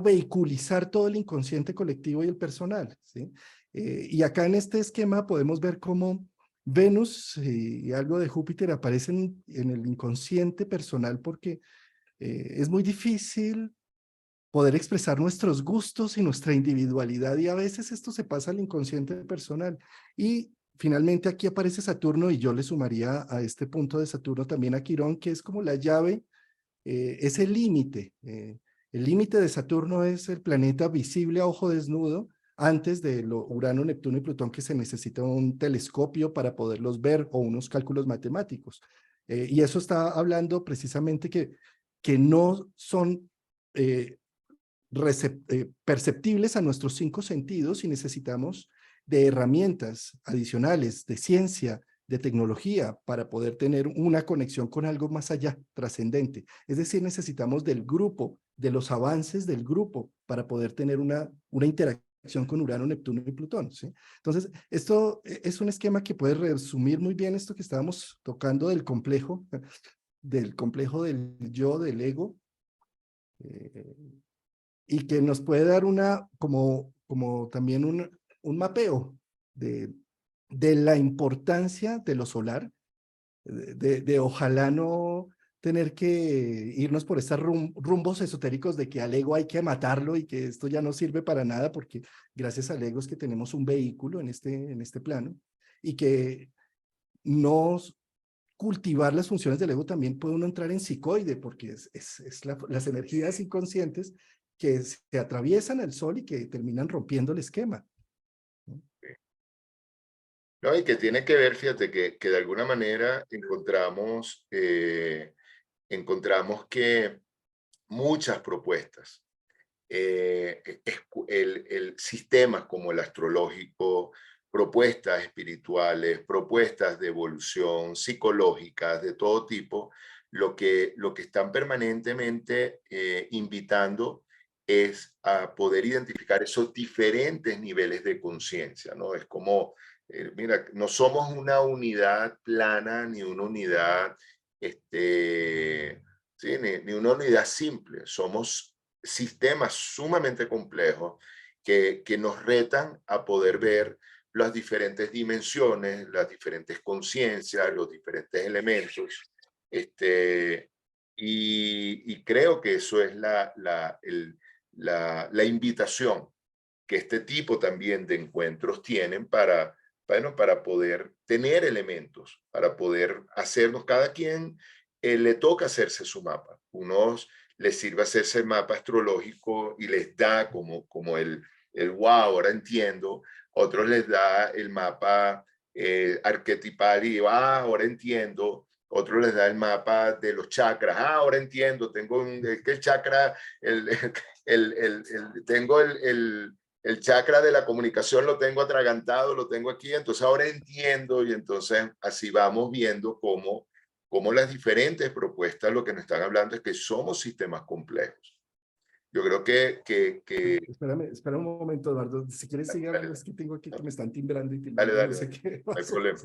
vehiculizar todo el inconsciente colectivo y el personal. ¿Sí? Y acá en este esquema podemos ver cómo Venus y algo de Júpiter aparecen en el inconsciente personal porque es muy difícil poder expresar nuestros gustos y nuestra individualidad y a veces esto se pasa al inconsciente personal. Y finalmente aquí aparece Saturno y yo le sumaría a este punto de Saturno también a Quirón, que es como la llave, es el límite. El límite de Saturno es el planeta visible a ojo desnudo antes de Urano, Neptuno y Plutón, que se necesita un telescopio para poderlos ver o unos cálculos matemáticos. Y eso está hablando precisamente que no son perceptibles a nuestros 5 sentidos y necesitamos de herramientas adicionales, de ciencia, de tecnología para poder tener una conexión con algo más allá, trascendente. Es decir, necesitamos del grupo, de los avances del grupo para poder tener una interacción con Urano, Neptuno y Plutón. ¿Sí? Entonces, esto es un esquema que puede resumir muy bien esto que estábamos tocando del complejo del yo, del ego, y que nos puede dar como también un mapeo de la importancia de lo solar, de ojalá no tener que irnos por estos rumbos esotéricos de que al ego hay que matarlo y que esto ya no sirve para nada porque gracias al ego es que tenemos un vehículo en este plano y que nos cultivar las funciones del ego, también puede uno entrar en psicoide, porque las energías inconscientes que se atraviesan al sol y que terminan rompiendo el esquema. No, y que tiene que ver, fíjate, que de alguna manera encontramos que muchas propuestas, sistemas como el astrológico, propuestas espirituales, propuestas de evolución, psicológicas, de todo tipo, lo que están permanentemente invitando es a poder identificar esos diferentes niveles de conciencia, ¿no? Es como, mira, no somos una unidad plana ni una unidad, sí, ni una unidad simple, somos sistemas sumamente complejos que nos retan a poder ver las diferentes dimensiones, las diferentes conciencias, los diferentes elementos. Y creo que eso es la invitación que este tipo también de encuentros tienen para, bueno, para poder tener elementos, para poder hacernos, cada quien le toca hacerse su mapa. Unos les sirve hacerse el mapa astrológico y les da como el wow, ahora entiendo. Otros les da el mapa arquetipal y ahora entiendo. Otros les da el mapa de los chakras. Ahora entiendo, tengo el chakra, tengo el chakra de la comunicación lo tengo atragantado, lo tengo aquí, entonces ahora entiendo, y entonces así vamos viendo cómo las diferentes propuestas lo que nos están hablando es que somos sistemas complejos. Yo creo Espera un momento, Eduardo. Si quieres, sigue hablando. Es que tengo aquí que me están timbrando y timbrando. Dale, No sé qué no hay pasó. problema.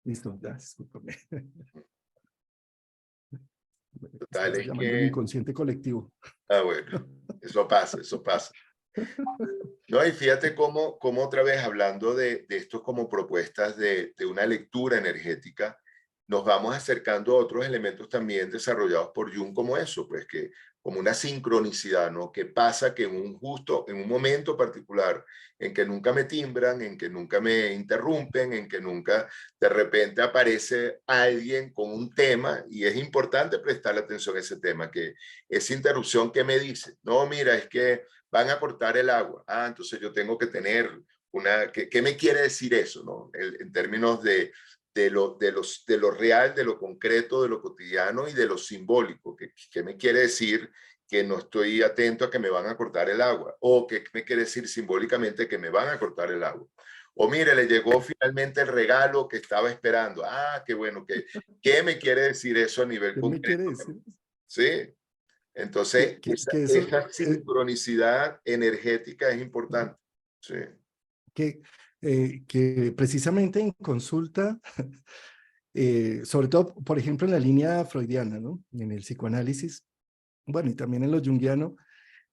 Listo, ya, discúlpame. Total, Estás es llamando al que, inconsciente colectivo. bueno, eso pasa, eso pasa. No, y fíjate cómo otra vez hablando de esto como propuestas de una lectura energética, nos vamos acercando a otros elementos también desarrollados por Jung como eso, pues que como una sincronicidad, ¿no? Que pasa que en un momento particular en que nunca me timbran, en que nunca me interrumpen, en que nunca de repente aparece alguien con un tema y es importante prestarle atención a ese tema, que esa interrupción que me dice, no, mira, es que van a cortar el agua. Ah, entonces yo tengo que tener ¿qué me quiere decir eso, no? En términos de lo real, de lo concreto, de lo cotidiano y de lo simbólico. ¿Qué me quiere decir que no estoy atento a que me van a cortar el agua? ¿O qué me quiere decir simbólicamente que me van a cortar el agua? O mire, le llegó finalmente el regalo que estaba esperando. Ah, qué bueno. ¿Qué me quiere decir eso a nivel ¿Qué me quiere concreto? decir? Sí. Entonces, Que eso, esa sincronicidad energética es importante. Sí. que precisamente en consulta, sobre todo, por ejemplo, en la línea freudiana, ¿no? En el psicoanálisis, bueno, y también en lo junguiano,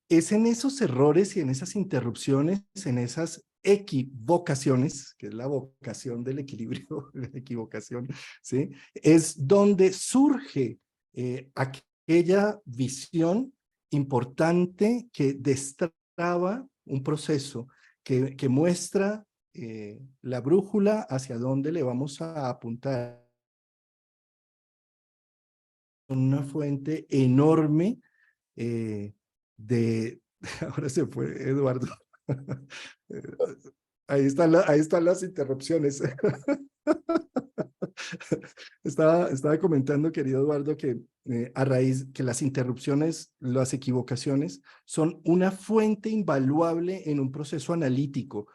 es en esos errores y en esas interrupciones, en esas equivocaciones, que es la vocación del equilibrio, la equivocación, ¿sí? Es donde surge aquella visión importante que destraba un proceso, que muestra la brújula hacia dónde le vamos a apuntar. Una fuente enorme de... Ahora se fue Eduardo. Ahí están las interrupciones. Estaba comentando, querido Eduardo, que a raíz que las interrupciones, las equivocaciones, son una fuente invaluable en un proceso analítico,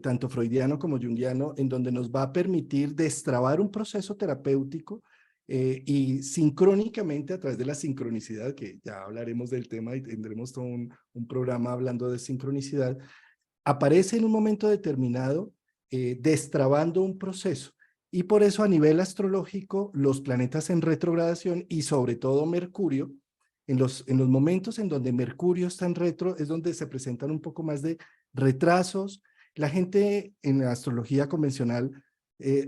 tanto freudiano como junguiano, en donde nos va a permitir destrabar un proceso terapéutico y sincrónicamente a través de la sincronicidad, que ya hablaremos del tema y tendremos todo un programa hablando de sincronicidad, aparece en un momento determinado destrabando un proceso. Y por eso a nivel astrológico, los planetas en retrogradación y sobre todo Mercurio, en los momentos en donde Mercurio está en retro, es donde se presentan un poco más de retrasos. La gente en la astrología convencional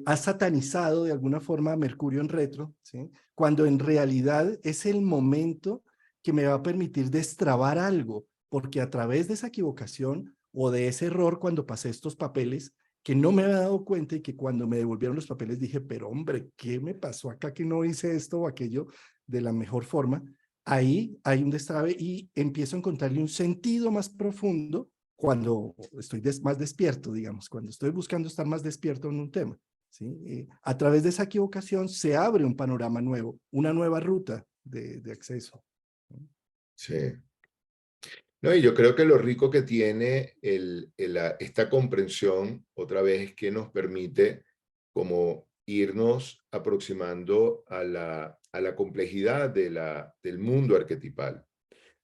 ha satanizado de alguna forma a Mercurio en retro, ¿sí? Cuando en realidad es el momento que me va a permitir destrabar algo, porque a través de esa equivocación o de ese error cuando pasé estos papeles, que no me había dado cuenta y que cuando me devolvieron los papeles dije, pero hombre, ¿qué me pasó acá que no hice esto o aquello de la mejor forma? Ahí hay un destrabe y empiezo a encontrarle un sentido más profundo cuando estoy más despierto, digamos, cuando estoy buscando estar más despierto en un tema. ¿Sí? A través de esa equivocación se abre un panorama nuevo, una nueva ruta de acceso. Sí. No, y yo creo que lo rico que tiene esta comprensión, otra vez, es que nos permite como irnos aproximando a la complejidad del mundo arquetipal,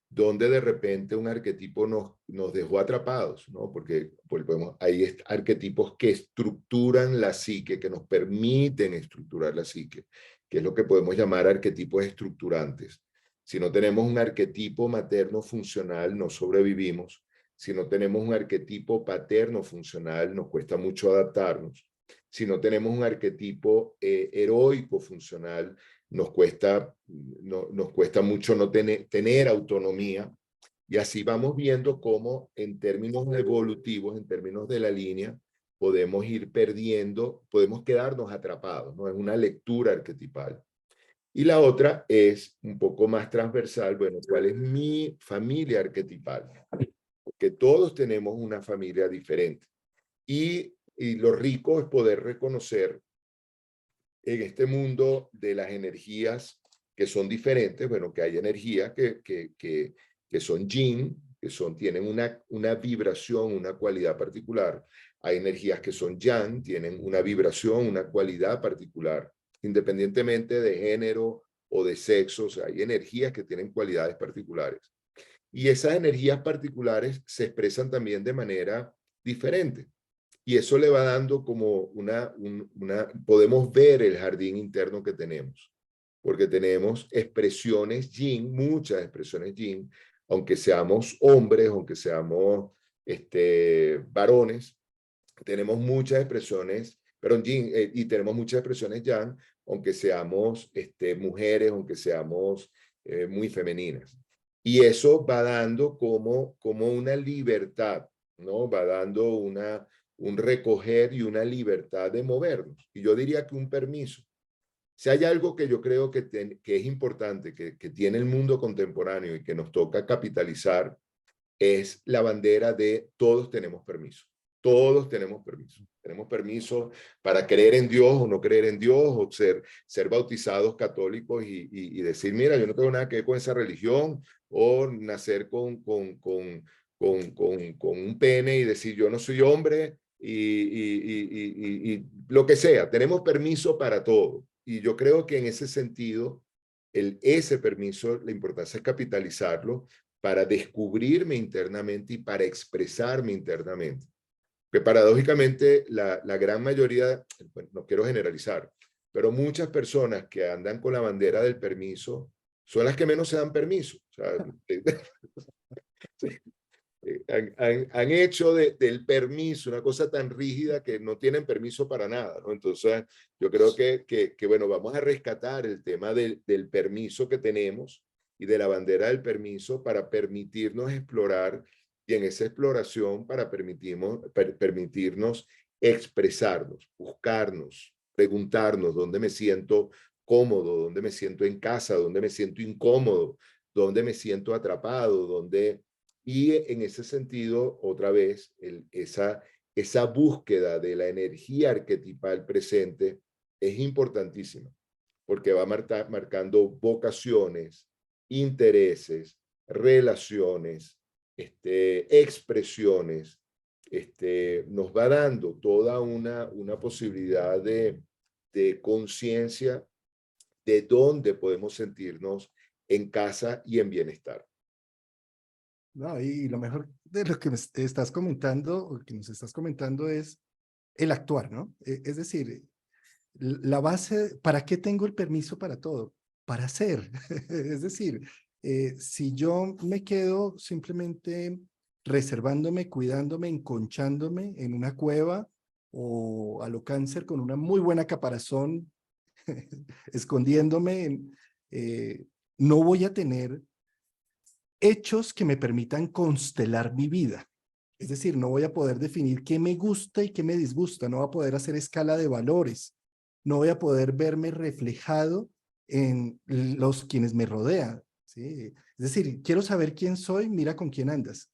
donde de repente un arquetipo nos dejó atrapados, ¿no? Porque volvemos, hay arquetipos que estructuran la psique, que nos permiten estructurar la psique, que es lo que podemos llamar arquetipos estructurantes. Si no tenemos un arquetipo materno funcional, no sobrevivimos. Si no tenemos un arquetipo paterno funcional, nos cuesta mucho adaptarnos. Si no tenemos un arquetipo heroico funcional, nos cuesta mucho no tener autonomía, y así vamos viendo cómo en términos evolutivos, en términos de la línea, podemos ir perdiendo, podemos quedarnos atrapados, ¿no? Es una lectura arquetipal. Y la otra es un poco más transversal, bueno, ¿cuál es mi familia arquetipal? Porque todos tenemos una familia diferente. Y lo rico es poder reconocer en este mundo de las energías que son diferentes, bueno, que hay energías que son yin, tienen una vibración, una cualidad particular. Hay energías que son yang, tienen una vibración, una cualidad particular, independientemente de género o de sexo. O sea, hay energías que tienen cualidades particulares. Y esas energías particulares se expresan también de manera diferente. Y eso le va dando como podemos ver el jardín interno que tenemos, porque tenemos expresiones yin, muchas expresiones yin, aunque seamos hombres, aunque seamos varones, tenemos muchas expresiones, pero yin, y tenemos muchas expresiones yang, aunque seamos mujeres, aunque seamos muy femeninas. Y eso va dando como una libertad, ¿no? Va dando un recoger y una libertad de movernos. Y yo diría que un permiso. Si hay algo que yo creo que es importante, que tiene el mundo contemporáneo y que nos toca capitalizar, es la bandera de todos tenemos permiso. Todos tenemos permiso. Tenemos permiso para creer en Dios o no creer en Dios, o ser bautizados católicos y decir, mira, yo no tengo nada que ver con esa religión, o nacer con un pene y decir, yo no soy hombre, y lo que sea. Tenemos permiso para todo. Y yo creo que en ese sentido, ese permiso, la importancia es capitalizarlo para descubrirme internamente y para expresarme internamente. Que paradójicamente la gran mayoría, bueno, no quiero generalizar, pero muchas personas que andan con la bandera del permiso son las que menos se dan permiso. O sea, han hecho del permiso una cosa tan rígida que no tienen permiso para nada, ¿no? Entonces, yo creo que bueno, vamos a rescatar el tema del permiso que tenemos y de la bandera del permiso para permitirnos explorar, y en esa exploración para permitirnos expresarnos, buscarnos, preguntarnos dónde me siento cómodo, dónde me siento en casa, dónde me siento incómodo, dónde me siento atrapado, dónde... Y en ese sentido, otra vez, esa búsqueda de la energía arquetipal presente es importantísima, porque va marcando vocaciones, intereses, relaciones, expresiones, nos va dando toda una posibilidad de conciencia de dónde podemos sentirnos en casa y en bienestar. No, y lo mejor de lo que me estás comentando, o que nos estás comentando, es el actuar, ¿no? Es decir, la base, ¿para qué tengo el permiso para todo? Para hacer. Es decir, si yo me quedo simplemente reservándome, cuidándome, enconchándome en una cueva, o a lo cáncer con una muy buena caparazón, escondiéndome, no voy a tener hechos que me permitan constelar mi vida. Es decir, no voy a poder definir qué me gusta y qué me disgusta, no voy a poder hacer escala de valores, no voy a poder verme reflejado en los quienes me rodean, ¿sí? Es decir, quiero saber quién soy, mira con quién andas.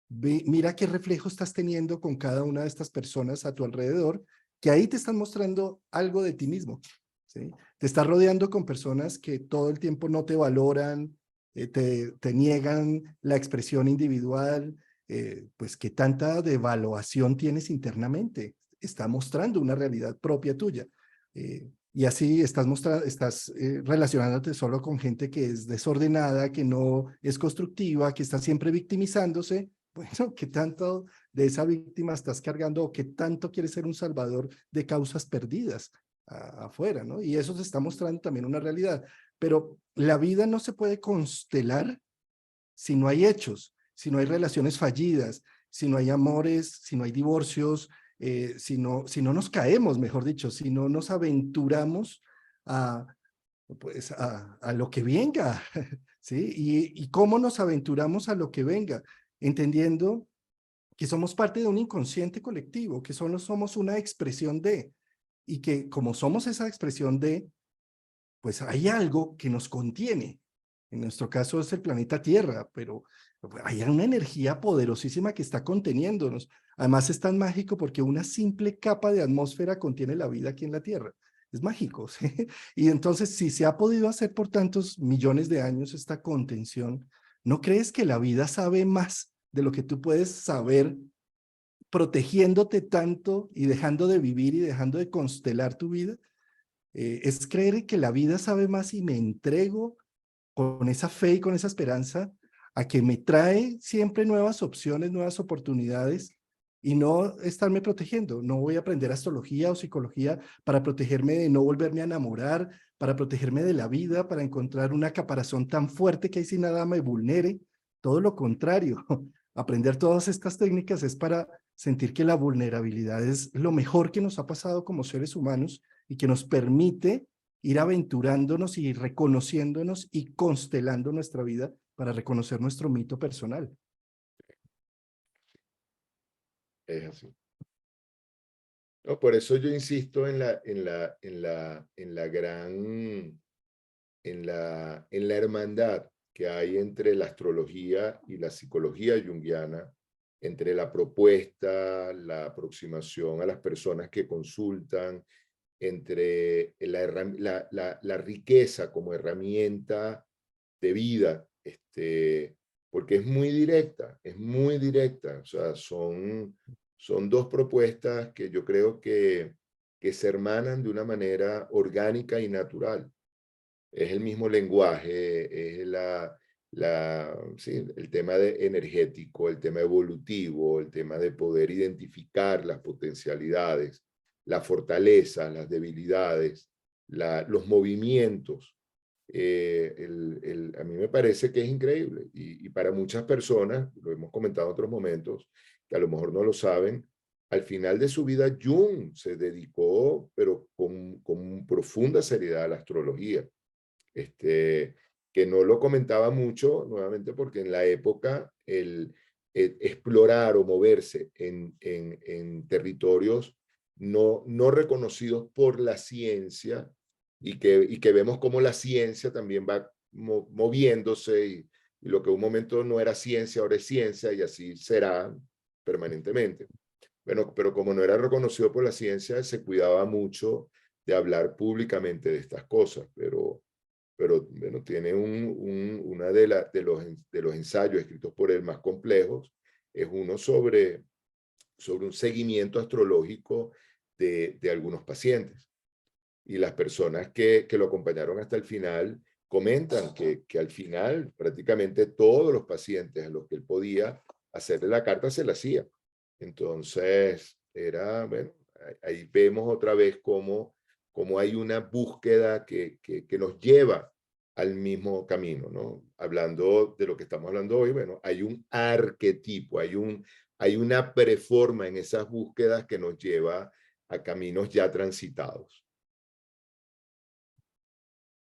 Mira qué reflejo estás teniendo con cada una de estas personas a tu alrededor, que ahí te están mostrando algo de ti mismo, ¿sí? Te estás rodeando con personas que todo el tiempo no te valoran, te niegan la expresión individual, pues qué tanta devaluación tienes internamente. Está mostrando una realidad propia tuya. Y así estás relacionándote solo con gente que es desordenada, que no es constructiva, que está siempre victimizándose. Bueno, ¿qué tanto de esa víctima estás cargando o qué tanto quieres ser un salvador de causas perdidas afuera, ¿no? Y eso se está mostrando también una realidad. Pero la vida no se puede constelar si no hay hechos, si no hay relaciones fallidas, si no hay amores, si no hay divorcios, si no nos caemos, mejor dicho, si no nos aventuramos a, pues a lo que venga, ¿sí? Y cómo nos aventuramos a lo que venga, entendiendo que somos parte de un inconsciente colectivo, que solo somos una expresión de, y que como somos esa expresión de, pues hay algo que nos contiene. En nuestro caso es el planeta Tierra, pero hay una energía poderosísima que está conteniéndonos. Además es tan mágico porque una simple capa de atmósfera contiene la vida aquí en la Tierra. Es mágico, ¿sí? Y entonces, si se ha podido hacer por tantos millones de años esta contención, ¿no crees que la vida sabe más de lo que tú puedes saber protegiéndote tanto y dejando de vivir y dejando de constelar tu vida? Es creer que la vida sabe más y me entrego con esa fe y con esa esperanza a que me trae siempre nuevas opciones, nuevas oportunidades y no estarme protegiendo. No voy a aprender astrología o psicología para protegerme de no volverme a enamorar, para protegerme de la vida, para encontrar una caparazón tan fuerte que ahí sin nada me vulnere. Todo lo contrario. Aprender todas estas técnicas es para sentir que la vulnerabilidad es lo mejor que nos ha pasado como seres humanos y que nos permite ir aventurándonos y reconociéndonos y constelando nuestra vida para reconocer nuestro mito personal. Es así. No, por eso yo insisto en la hermandad que hay entre la astrología y la psicología junguiana, entre la propuesta, la aproximación a las personas que consultan, entre la riqueza como herramienta de vida, porque es muy directa, o sea, son dos propuestas que yo creo que se hermanan de una manera orgánica y natural. Es el mismo lenguaje, es sí, el tema energético, el tema evolutivo, el tema de poder identificar las potencialidades, las fortalezas, las debilidades, los movimientos. A mí me parece que es increíble y para muchas personas, lo hemos comentado en otros momentos, que a lo mejor no lo saben, al final de su vida Jung se dedicó, pero con profunda seriedad a la astrología. Que no lo comentaba mucho, nuevamente porque en la época el explorar o moverse en territorios no reconocidos por la ciencia y que vemos cómo la ciencia también va moviéndose y lo que un momento no era ciencia, ahora es ciencia y así será permanentemente. Bueno, pero como no era reconocido por la ciencia, se cuidaba mucho de hablar públicamente de estas cosas, pero bueno, tiene una de los ensayos escritos por él más complejos, es uno sobre un seguimiento astrológico de algunos pacientes. Y las personas que lo acompañaron hasta el final comentan que al final prácticamente todos los pacientes a los que él podía hacerle la carta se la hacía. Entonces, bueno, ahí vemos otra vez cómo hay una búsqueda que nos lleva al mismo camino, ¿no? Hablando de lo que estamos hablando hoy, bueno, hay un arquetipo, hay una preforma en esas búsquedas que nos lleva a caminos ya transitados.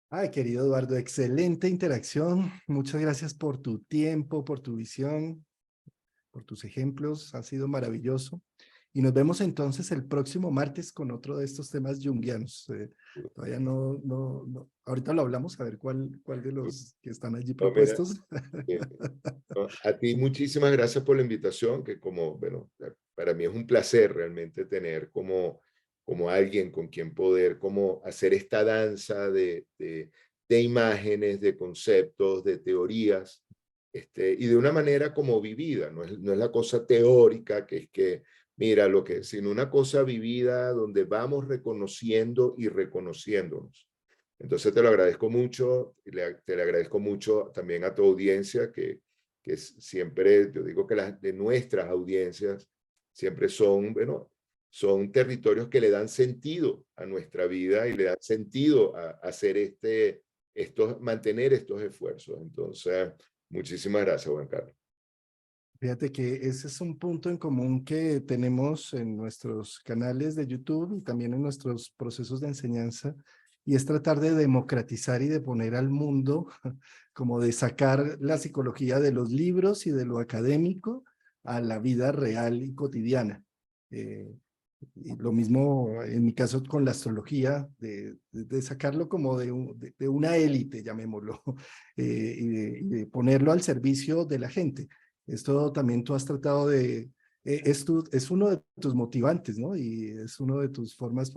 Ay, querido Eduardo, excelente interacción. Muchas gracias por tu tiempo, por tu visión, por tus ejemplos. Ha sido maravilloso. Y nos vemos entonces el próximo martes con otro de estos temas junguianos. Todavía ahorita lo hablamos, a ver cuál de los que están allí No, mira, propuestos. no, a ti muchísimas gracias por la invitación, que como, bueno, para mí es un placer realmente tener como alguien con quien poder como hacer esta danza de imágenes, de conceptos, de teorías, y de una manera como vivida, no es la cosa teórica, que es que, mira, sino una cosa vivida donde vamos reconociendo y reconociéndonos. Entonces te lo agradezco mucho, te le agradezco mucho también a tu audiencia, que siempre, yo digo que las de nuestras audiencias siempre son, bueno, son territorios que le dan sentido a nuestra vida y le dan sentido a hacer mantener estos esfuerzos. Entonces, muchísimas gracias, Juan Carlos. Fíjate que ese es un punto en común que tenemos en nuestros canales de YouTube y también en nuestros procesos de enseñanza, y es tratar de democratizar y de poner al mundo, como de sacar la psicología de los libros y de lo académico a la vida real y cotidiana. Y lo mismo en mi caso con la astrología, de sacarlo como de una élite, llamémoslo, y de ponerlo al servicio de la gente. Esto también tú has tratado es uno de tus motivantes, ¿no? Y es uno de tus formas,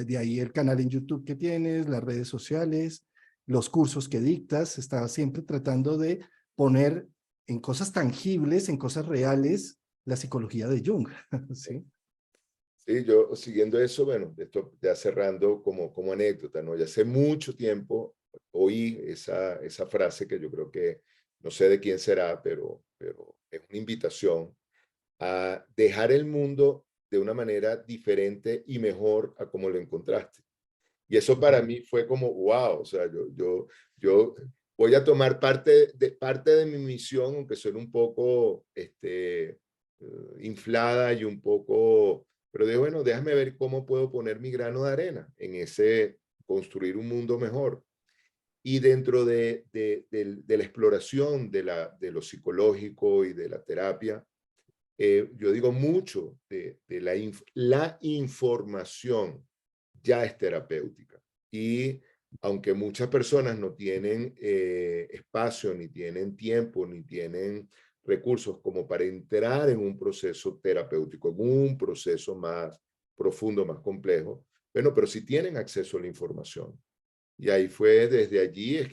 de ahí el canal en YouTube que tienes, las redes sociales, los cursos que dictas, estás siempre tratando de poner en cosas tangibles, en cosas reales, la psicología de Jung, ¿sí? Sí, yo siguiendo eso, bueno, esto ya cerrando como anécdota, ¿no? Ya hace mucho tiempo oí esa frase que yo creo que, no sé de quién será, pero es una invitación a dejar el mundo de una manera diferente y mejor a como lo encontraste. Y eso para mí fue como, wow, o sea, yo voy a tomar parte de mi misión, aunque suene un poco inflada y un poco, pero digo, bueno, déjame ver cómo puedo poner mi grano de arena en construir un mundo mejor. Y dentro de la exploración de lo psicológico y de la terapia, yo digo mucho de la información ya es terapéutica. Y aunque muchas personas no tienen espacio, ni tienen tiempo, ni tienen recursos como para entrar en un proceso terapéutico, en un proceso más profundo, más complejo, bueno, pero sí tienen acceso a la información. Y ahí fue, desde allí es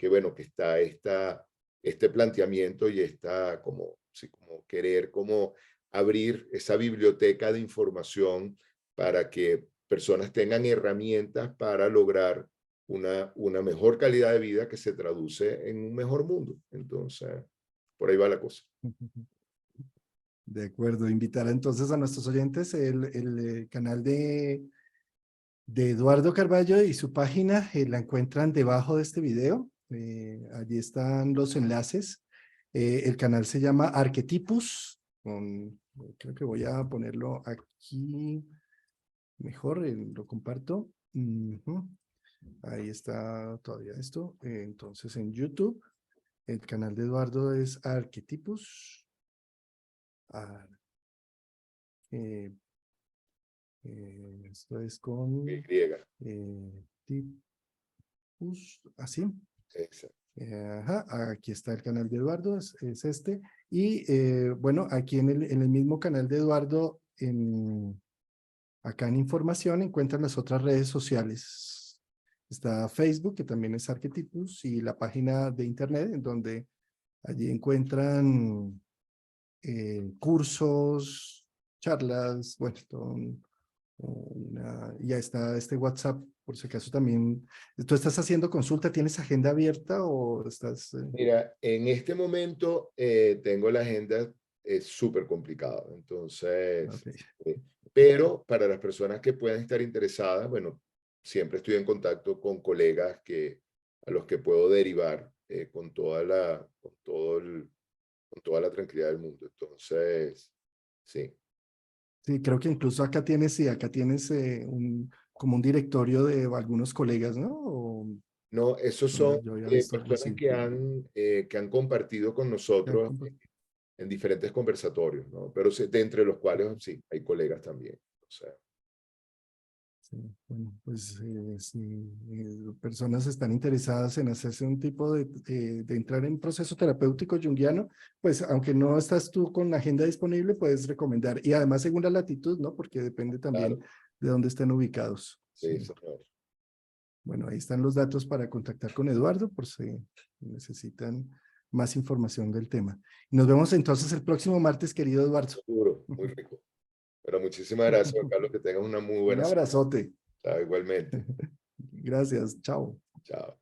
bueno, que está este planteamiento y esta como, sí, como querer como abrir esa biblioteca de información para que personas tengan herramientas para lograr una mejor calidad de vida que se traduce en un mejor mundo. Entonces, por ahí va la cosa. De acuerdo, invitar entonces a nuestros oyentes el canal de Eduardo Carballo y su página la encuentran debajo de este video. Allí están los enlaces. El canal se llama Arquetipus. Creo que voy a ponerlo aquí mejor, lo comparto. Ahí está todavía esto. Entonces en YouTube, el canal de Eduardo es Arquetipus. Eh, Esto es con Griega. tipus, así. Exacto. Ajá, aquí está el canal de Eduardo, es este. Y bueno, aquí en el mismo canal de Eduardo, acá en información encuentran las otras redes sociales. Está Facebook, que también es Arquetipus, y la página de internet, en donde allí encuentran cursos, charlas, bueno, ya está este WhatsApp, por si acaso también. ¿Tú estás haciendo consulta? ¿Tienes agenda abierta o estás...? Mira, en este momento tengo la agenda súper complicada, entonces, Ok. pero para las personas que puedan estar interesadas, bueno, siempre estoy en contacto con colegas a los que puedo derivar con toda la tranquilidad del mundo. Entonces, sí. Sí, creo que incluso acá tienes, sí, acá tienes como un directorio de algunos colegas, ¿no? No, esos son Yo había visto algo personas así. que han compartido con Ya nosotros compa- en diferentes conversatorios, ¿no? Pero de entre los cuales sí, hay colegas también. O sea, Sí, bueno, pues si personas están interesadas en hacerse un tipo de entrar en proceso terapéutico junguiano, pues aunque no estás tú con la agenda disponible, puedes recomendar. Y además según la latitud, ¿no? Porque depende claro, también de dónde estén ubicados. sí, Sí. señor. Bueno, ahí están los datos para contactar con Eduardo por si necesitan más información del tema. Nos vemos entonces el próximo martes, querido Eduardo. Seguro, muy rico. Pero muchísimas gracias, Juan Carlos, que tengas una muy Un buena semana. abrazote. Igualmente. Gracias. Chao. Chao.